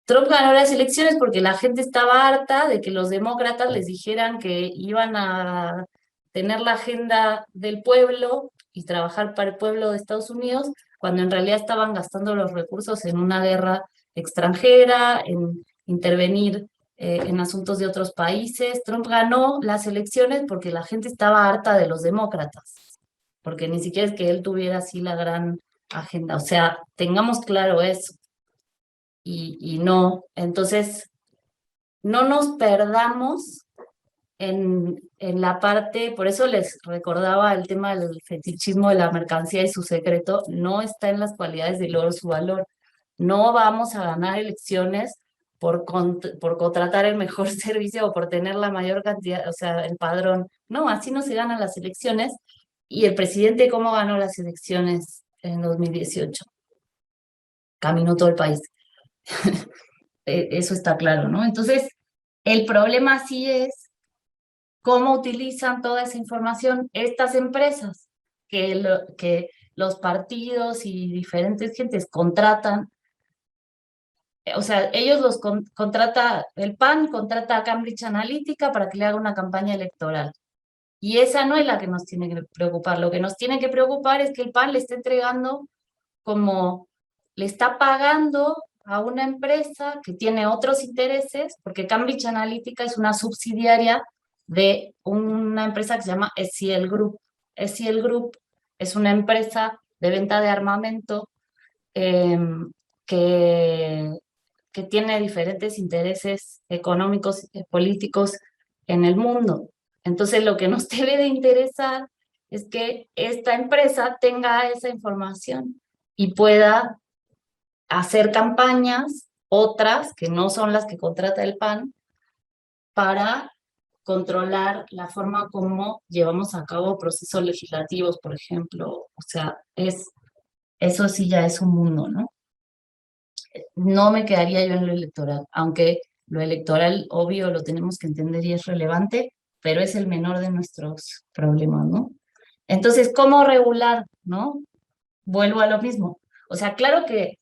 Trump ganó las elecciones porque la gente estaba harta de que los demócratas les dijeran que iban a tener la agenda del pueblo y trabajar para el pueblo de Estados Unidos, cuando en realidad estaban gastando los recursos en una guerra extranjera, en intervenir en asuntos de otros países. Trump ganó las elecciones porque la gente estaba harta de los demócratas, porque ni siquiera es que él tuviera así la gran agenda. O sea, tengamos claro eso. Y no, entonces, no nos perdamos en la parte, por eso les recordaba el tema del fetichismo de la mercancía y su secreto, no está en las cualidades del oro su valor. No vamos a ganar elecciones por contratar el mejor servicio o por tener la mayor cantidad, o sea, el padrón. No, así no se ganan las elecciones. ¿Y el presidente cómo ganó las elecciones en 2018? Caminó todo el país. Eso está claro, ¿no? Entonces, el problema sí es cómo utilizan toda esa información estas empresas que los partidos y diferentes gentes contratan. O sea, ellos contrata, el PAN contrata a Cambridge Analytica para que le haga una campaña electoral. Y esa no es la que nos tiene que preocupar. Lo que nos tiene que preocupar es que el PAN le está entregando le está pagando a una empresa que tiene otros intereses, porque Cambridge Analytica es una subsidiaria de una empresa que se llama SCL Group. SCL Group es una empresa de venta de armamento que tiene diferentes intereses económicos y políticos en el mundo. Entonces, lo que nos debe de interesar es que esta empresa tenga esa información y pueda hacer campañas, otras que no son las que contrata el PAN, para controlar la forma como llevamos a cabo procesos legislativos, por ejemplo. O sea, eso sí ya es un mundo, ¿no? No me quedaría yo en lo electoral, aunque lo electoral, obvio, lo tenemos que entender y es relevante, pero es el menor de nuestros problemas, ¿no? Entonces, ¿cómo regular, no? Vuelvo a lo mismo. O sea, claro que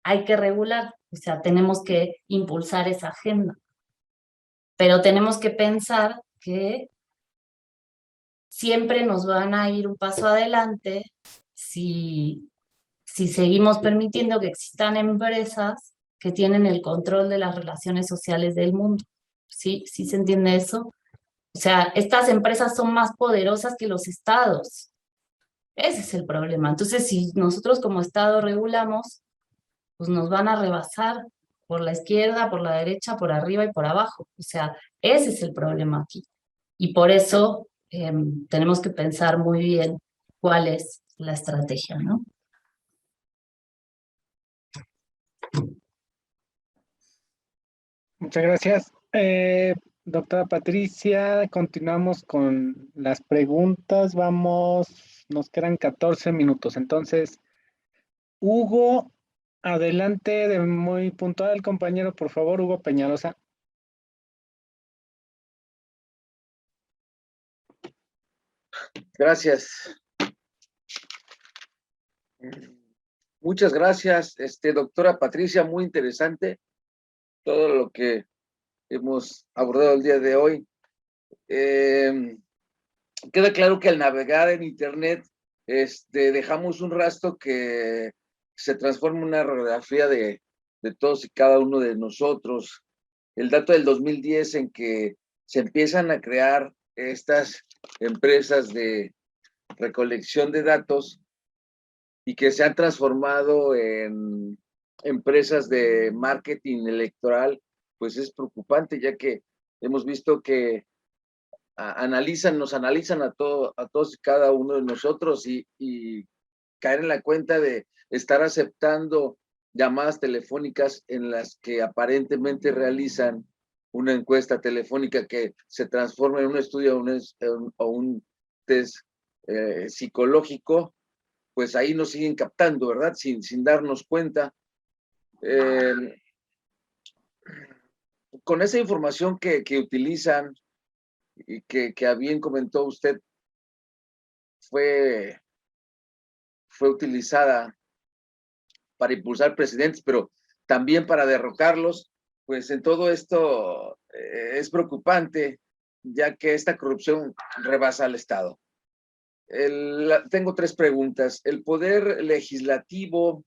hay que regular, o sea, tenemos que impulsar esa agenda, pero tenemos que pensar que siempre nos van a ir un paso adelante si seguimos permitiendo que existan empresas que tienen el control de las relaciones sociales del mundo. ¿Sí? ¿Sí se entiende eso? O sea, estas empresas son más poderosas que los estados. Ese es el problema. Entonces, si nosotros como estado regulamos, pues nos van a rebasar por la izquierda, por la derecha, por arriba y por abajo. O sea, ese es el problema aquí. Y por eso tenemos que pensar muy bien cuál es la estrategia, ¿no?
Muchas gracias. Doctora Patricia, continuamos con las preguntas. Nos quedan 14 minutos. Entonces, Hugo, adelante de muy puntual, compañero, por favor, Hugo Peñalosa.
Gracias. Muchas gracias, doctora Patricia, muy interesante todo lo que hemos abordado el día de hoy. Queda claro que al navegar en Internet, dejamos un rastro que se transforma en una radiografía de todos y cada uno de nosotros. El dato del 2010 en que se empiezan a crear estas empresas de recolección de datos y que se han transformado en empresas de marketing electoral, pues es preocupante, ya que hemos visto que nos analizan a todos y cada uno de nosotros y caer en la cuenta de estar aceptando llamadas telefónicas en las que aparentemente realizan una encuesta telefónica que se transforma en un estudio o un test psicológico, pues ahí nos siguen captando, ¿verdad? Sin darnos cuenta. Con esa información que utilizan y que a bien comentó usted, fue utilizada para impulsar presidentes, pero también para derrocarlos, pues en todo esto es preocupante, ya que esta corrupción rebasa al Estado. Tengo 3 preguntas. ¿El Poder Legislativo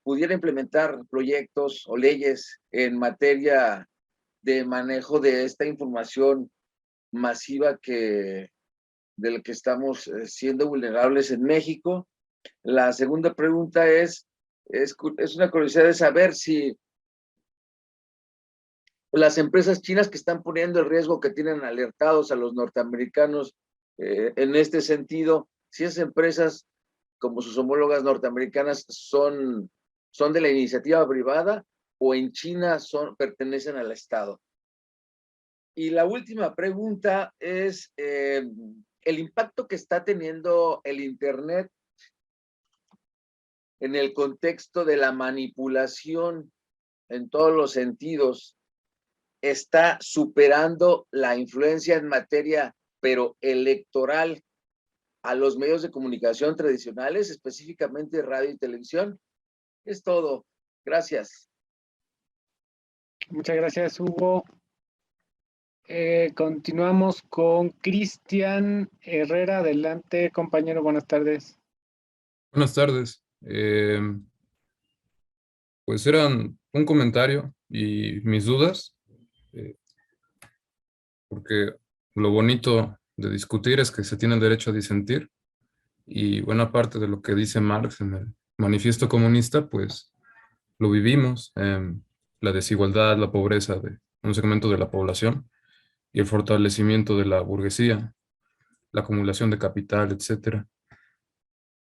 pudiera implementar proyectos o leyes en materia de manejo de esta información masiva de la que estamos siendo vulnerables en México? La segunda pregunta es una curiosidad de saber si las empresas chinas que están poniendo el riesgo que tienen alertados a los norteamericanos en este sentido, si esas empresas, como sus homólogas norteamericanas, son de la iniciativa privada o en China pertenecen al Estado. Y la última pregunta es el impacto que está teniendo el Internet en el contexto de la manipulación en todos los sentidos. Está superando la influencia en materia, pero electoral, a los medios de comunicación tradicionales, específicamente radio y televisión. Es todo. Gracias.
Muchas gracias, Hugo. Continuamos con Cristian Herrera. Adelante, compañero. Buenas tardes.
Buenas tardes. Pues eran un comentario y mis dudas, porque lo bonito de discutir es que se tiene el derecho a disentir y buena parte de lo que dice Marx en el Manifiesto Comunista, pues lo vivimos, la desigualdad, la pobreza de un segmento de la población. y el fortalecimiento de la burguesía, la acumulación de capital, etcétera.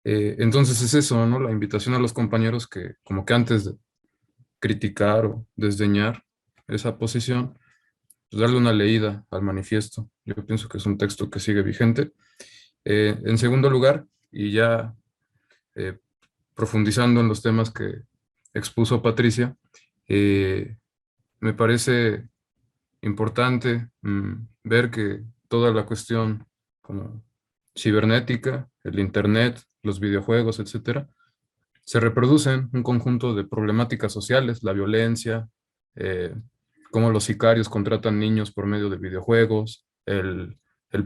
Entonces es eso, ¿no? La invitación a los compañeros que como que antes de criticar o desdeñar esa posición, pues darle una leída al manifiesto. Yo pienso que es un texto que sigue vigente. En segundo lugar, y ya profundizando en los temas que expuso Patricia, me parece importante ver que toda la cuestión como cibernética, el internet, los videojuegos, etcétera, se reproducen un conjunto de problemáticas sociales, la violencia, cómo los sicarios contratan niños por medio de videojuegos, el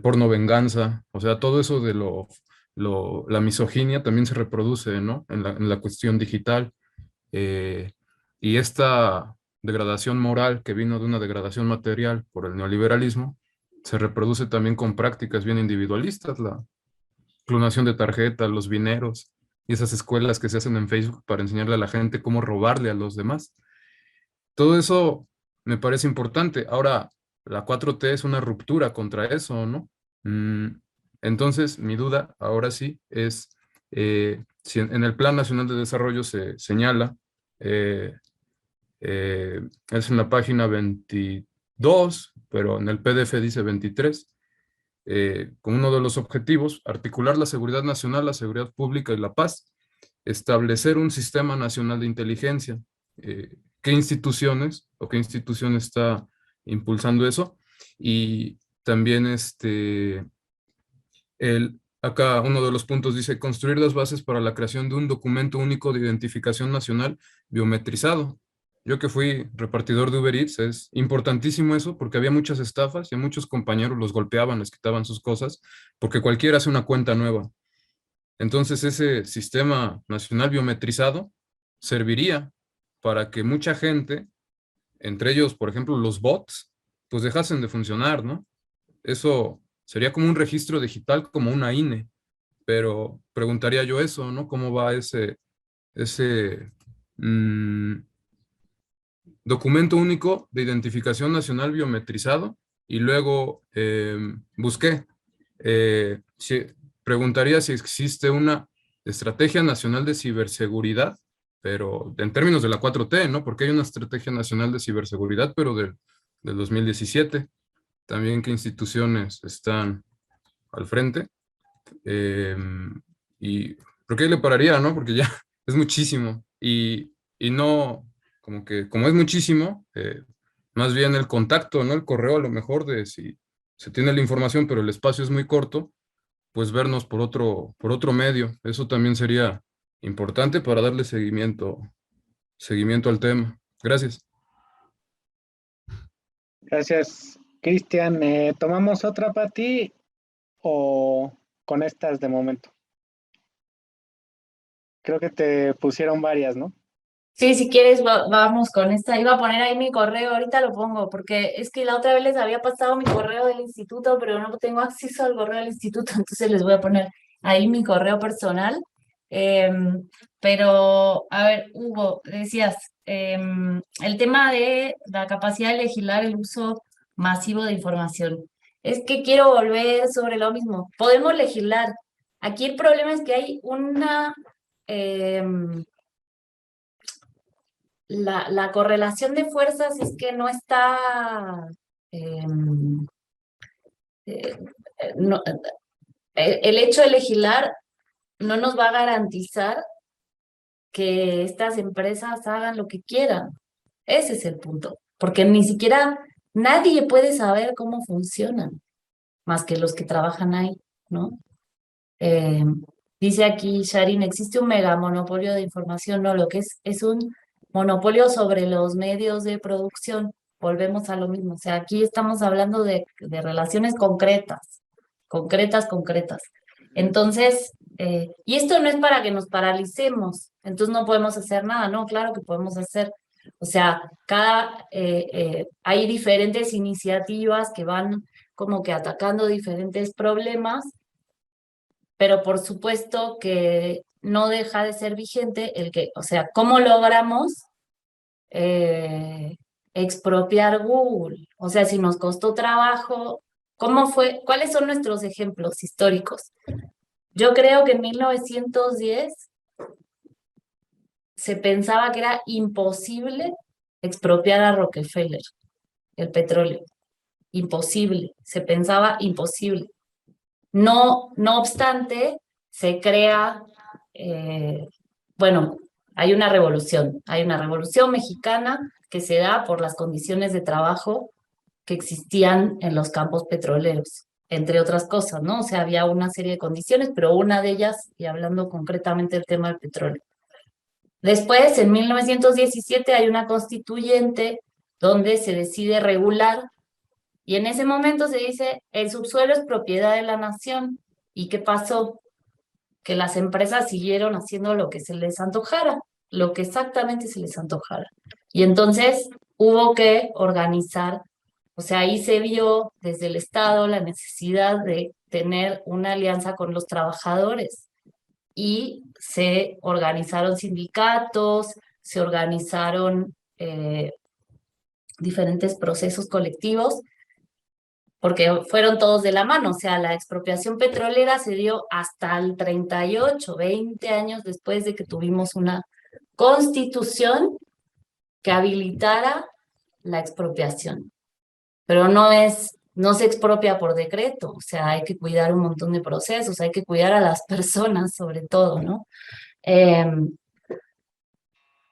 porno venganza, o sea, todo eso de la misoginia también se reproduce, ¿no? En la cuestión digital. Y esta degradación moral que vino de una degradación material por el neoliberalismo, se reproduce también con prácticas bien individualistas, la clonación de tarjetas, los vineros y esas escuelas que se hacen en Facebook para enseñarle a la gente cómo robarle a los demás. Todo eso me parece importante. Ahora, la 4T es una ruptura contra eso, ¿no? Entonces, mi duda ahora sí es si en el Plan Nacional de Desarrollo se señala, es en la página 22, pero en el PDF dice 23, como uno de los objetivos, articular la seguridad nacional, la seguridad pública y la paz, establecer un sistema nacional de inteligencia. ¿Qué instituciones o qué institución está impulsando eso? Y también acá uno de los puntos dice, construir las bases para la creación de un documento único de identificación nacional biometrizado. Yo que fui repartidor de Uber Eats, es importantísimo eso porque había muchas estafas y a muchos compañeros los golpeaban, les quitaban sus cosas, porque cualquiera hace una cuenta nueva. Entonces ese sistema nacional biometrizado serviría para que mucha gente, entre ellos, por ejemplo, los bots, pues dejasen de funcionar, ¿no? Eso sería como un registro digital, como una INE, pero preguntaría yo eso, ¿no? ¿Cómo va ese documento único de identificación nacional biometrizado? Y luego busqué, preguntaría si existe una estrategia nacional de ciberseguridad, pero en términos de la 4T, ¿no? Porque hay una estrategia nacional de ciberseguridad, pero del 2017. También qué instituciones están al frente. Y ¿por qué le pararía, no? Porque ya es muchísimo. Y no, como es muchísimo, más bien el contacto, ¿no? El correo a lo mejor de si se tiene la información, pero el espacio es muy corto, pues vernos por otro medio. Eso también sería importante para darle seguimiento al tema. Gracias.
Gracias, Cristian. ¿Tomamos otra para ti o con estas de momento? Creo que te pusieron varias, ¿no?
Sí, si quieres, vamos con esta. Iba a poner ahí mi correo, ahorita lo pongo, porque es que la otra vez les había pasado mi correo del instituto, pero no tengo acceso al correo del instituto, entonces les voy a poner ahí mi correo personal. Pero, a ver, Hugo, decías, el tema de la capacidad de legislar el uso masivo de información. Es que quiero volver sobre lo mismo. Podemos legislar. Aquí el problema es que hay una... la correlación de fuerzas es que no está, no, el hecho de legislar no nos va a garantizar que estas empresas hagan lo que quieran. Ese es el punto, porque ni siquiera nadie puede saber cómo funcionan, más que los que trabajan ahí, ¿no? Eh, Dice aquí Sharin, existe un megamonopolio de información, no, lo que es un monopolio sobre los medios de producción. Volvemos a lo mismo, o sea, aquí estamos hablando de relaciones concretas, concretas. Entonces, y esto no es para que nos paralicemos, entonces no podemos hacer nada, no, claro que podemos hacer. O sea, hay diferentes iniciativas que van como que atacando diferentes problemas, pero por supuesto que no deja de ser vigente o sea, ¿cómo logramos expropiar Google. O sea, si nos costó trabajo, ¿cómo fue? ¿Cuáles son nuestros ejemplos históricos? Yo creo que en 1910 se pensaba que era imposible expropiar a Rockefeller, el petróleo. Imposible, se pensaba imposible. No obstante, se crea, bueno, hay una revolución mexicana que se da por las condiciones de trabajo que existían en los campos petroleros, entre otras cosas, ¿no? O sea, había una serie de condiciones, pero una de ellas, y hablando concretamente del tema del petróleo. Después, en 1917, hay una constituyente donde se decide regular, y en ese momento se dice, el subsuelo es propiedad de la nación. ¿Y qué pasó? Que las empresas siguieron haciendo lo que se les antojara, lo que exactamente se les antojara. Y entonces hubo que organizar, o sea, ahí se vio desde el Estado la necesidad de tener una alianza con los trabajadores y se organizaron sindicatos, se organizaron diferentes procesos colectivos, porque fueron todos de la mano. O sea, la expropiación petrolera se dio hasta el 38, 20 años después de que tuvimos una constitución que habilitara la expropiación. Pero no se expropia por decreto, o sea, hay que cuidar un montón de procesos, hay que cuidar a las personas sobre todo, ¿no?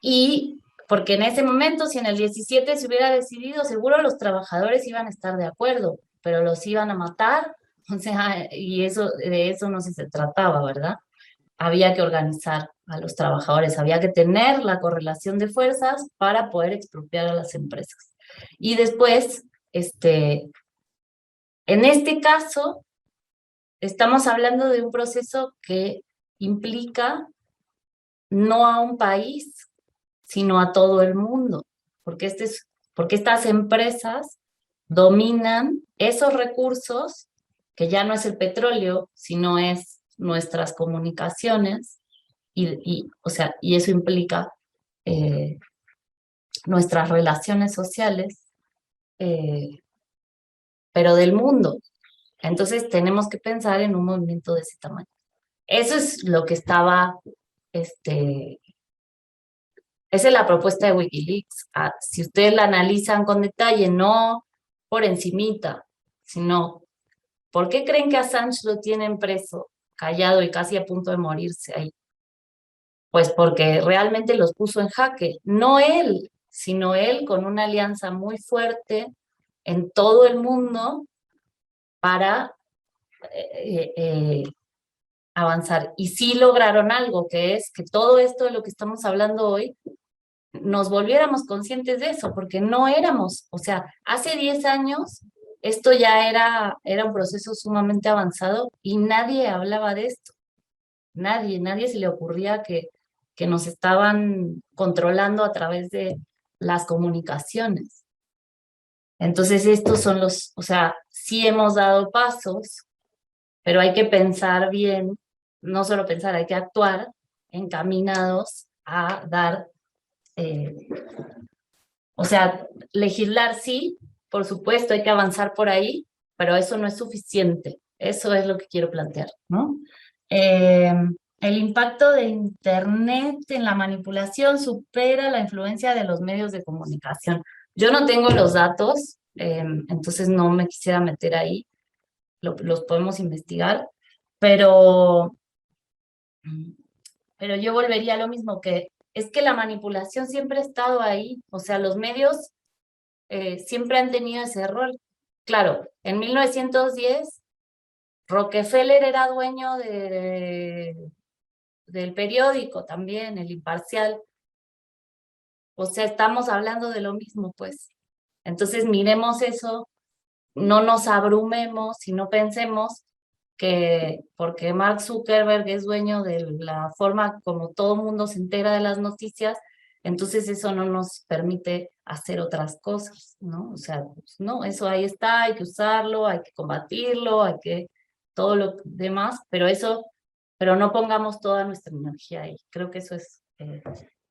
Y porque en ese momento, si en el 17 se hubiera decidido, seguro los trabajadores iban a estar de acuerdo, pero los iban a matar, o sea, y de eso no se trataba, ¿verdad? Había que organizar a los trabajadores, había que tener la correlación de fuerzas para poder expropiar a las empresas. Y después, en este caso, estamos hablando de un proceso que implica no a un país, sino a todo el mundo, porque estas empresas dominan esos recursos, que ya no es el petróleo, sino es nuestras comunicaciones, y eso implica nuestras relaciones sociales, pero del mundo. Entonces tenemos que pensar en un movimiento de ese tamaño. Eso es lo que estaba, esa es la propuesta de Wikileaks. Si ustedes la analizan con detalle, no por encimita, sino, ¿por qué creen que Assange lo tienen preso, callado y casi a punto de morirse ahí? Pues porque realmente los puso en jaque, no él, sino él con una alianza muy fuerte en todo el mundo para avanzar. Y sí lograron algo, que es que todo esto de lo que estamos hablando hoy, nos volviéramos conscientes de eso, porque no éramos, o sea, hace 10 años esto ya era un proceso sumamente avanzado y nadie hablaba de esto. Nadie se le ocurría que nos estaban controlando a través de las comunicaciones. Entonces estos son o sea, sí hemos dado pasos, pero hay que pensar bien, no solo pensar, hay que actuar encaminados a dar, o sea, legislar sí, por supuesto, hay que avanzar por ahí, pero eso no es suficiente. Eso es lo que quiero plantear, ¿no? El impacto de Internet en la manipulación supera la influencia de los medios de comunicación. Yo no tengo los datos, entonces no me quisiera meter ahí, los podemos investigar, pero yo volvería a lo mismo, que es que la manipulación siempre ha estado ahí, o sea, los medios siempre han tenido ese rol. Claro, en 1910, Rockefeller era dueño del periódico también, El Imparcial. O sea, estamos hablando de lo mismo, pues. Entonces, miremos eso, no nos abrumemos y no pensemos que porque Mark Zuckerberg es dueño de la forma como todo el mundo se entera de las noticias, entonces eso no nos permite hacer otras cosas, ¿no? O sea, pues, no, eso ahí está, hay que usarlo, hay que combatirlo, hay que todo lo demás, pero no pongamos toda nuestra energía ahí. Creo que eso es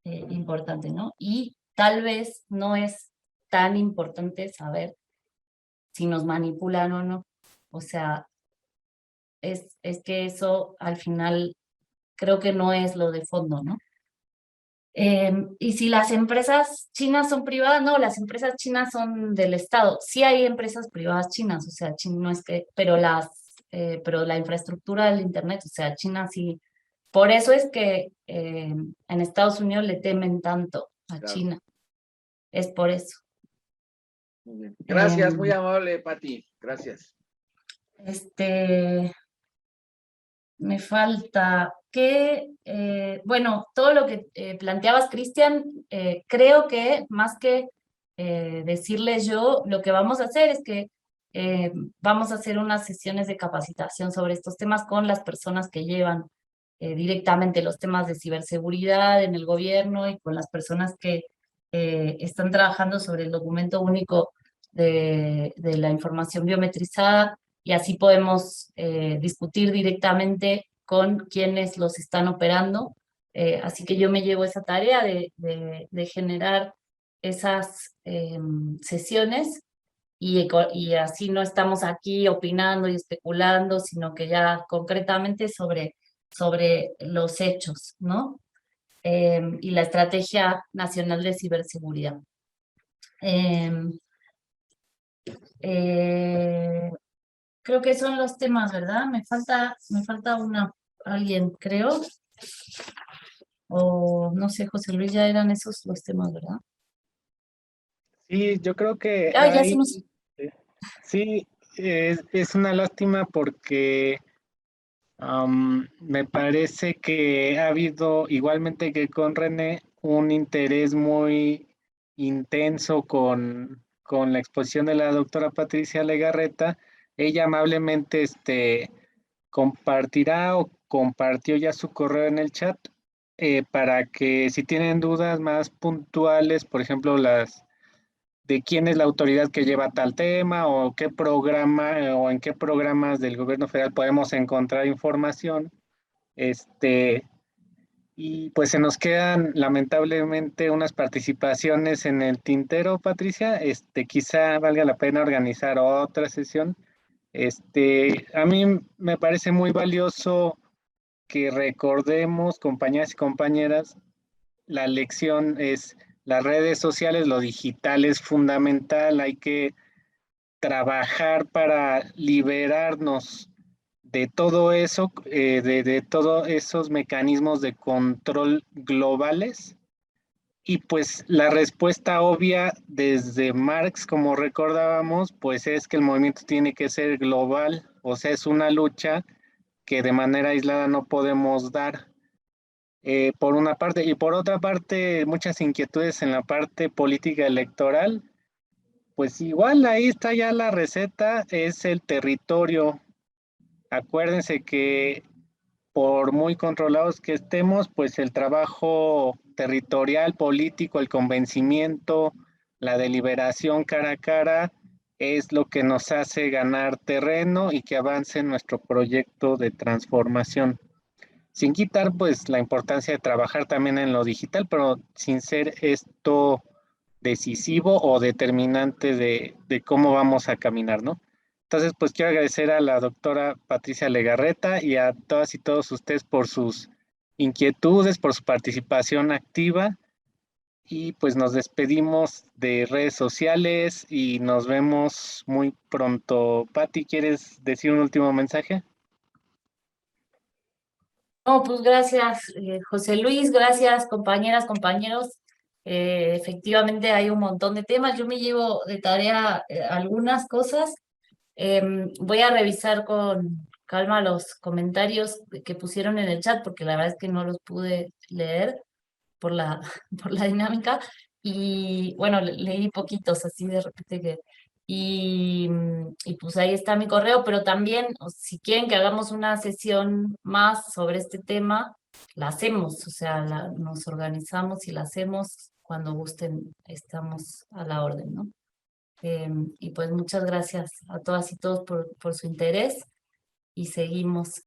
importante, ¿no? Y tal vez no es tan importante saber si nos manipulan o no. O sea, es que eso al final creo que no es lo de fondo, ¿no? Y si las empresas chinas son privadas, no, las empresas chinas son del Estado. Sí hay empresas privadas chinas, o sea, no es que, pero la infraestructura del Internet, o sea, China sí. Por eso es que en Estados Unidos le temen tanto a
Claro.
China. Es por eso.
Muy bien. Gracias, muy
Em,
amable, Pati. Gracias.
Me falta que, bueno, todo lo que planteabas, Cristian, creo que más que decirles yo, lo que vamos a hacer es que vamos a hacer unas sesiones de capacitación sobre estos temas con las personas que llevan directamente los temas de ciberseguridad en el gobierno y con las personas que están trabajando sobre el documento único de la información biometrizada, y así podemos discutir directamente con quienes los están operando. Así que yo me llevo esa tarea de generar esas sesiones y así no estamos aquí opinando y especulando, sino que ya concretamente sobre los hechos, ¿no? Y la Estrategia Nacional de Ciberseguridad. Creo que son los temas, ¿verdad? Me falta alguien, creo. O no sé, José Luis, ya eran esos los temas, ¿verdad?
Sí, yo creo que
Ah, ya
ahí
se nos...
sí es una lástima porque me parece que ha habido, igualmente que con René, un interés muy intenso con la exposición de la doctora Patricia Legarreta. Ella amablemente compartirá o compartió ya su correo en el chat para que si tienen dudas más puntuales, por ejemplo, las de quién es la autoridad que lleva tal tema o qué programa o en qué programas del gobierno federal podemos encontrar información. Y pues se nos quedan lamentablemente unas participaciones en el tintero, Patricia. Quizá valga la pena organizar otra sesión. A mí me parece muy valioso que recordemos, compañeras y compañeras, la lección es las redes sociales, lo digital es fundamental, hay que trabajar para liberarnos de todo eso, de todos esos mecanismos de control globales. Y pues la respuesta obvia desde Marx, como recordábamos, pues es que el movimiento tiene que ser global, o sea, es una lucha que de manera aislada no podemos dar. Por una parte, y por otra parte, muchas inquietudes en la parte política electoral, pues igual ahí está ya la receta, es el territorio. Acuérdense que por muy controlados que estemos, pues el trabajo territorial, político, el convencimiento, la deliberación cara a cara, es lo que nos hace ganar terreno y que avance nuestro proyecto de transformación. Sin quitar pues la importancia de trabajar también en lo digital, pero sin ser esto decisivo o determinante de cómo vamos a caminar, ¿no? Entonces, pues quiero agradecer a la doctora Patricia Legarreta y a todas y todos ustedes por sus inquietudes, por su participación activa, y pues nos despedimos de redes sociales y nos vemos muy pronto. Pati, ¿quieres decir un último mensaje?
No, pues gracias, José Luis, gracias, compañeras, compañeros. Efectivamente hay un montón de temas. Yo me llevo de tarea algunas cosas. Voy a revisar con calma los comentarios que pusieron en el chat, porque la verdad es que no los pude leer por la, por la dinámica. Y bueno, leí poquitos, así de repente que... Y pues ahí está mi correo, pero también si quieren que hagamos una sesión más sobre este tema, la hacemos, o sea, nos organizamos y la hacemos cuando gusten, estamos a la orden, ¿no? Y pues muchas gracias a todas y todos por su interés y seguimos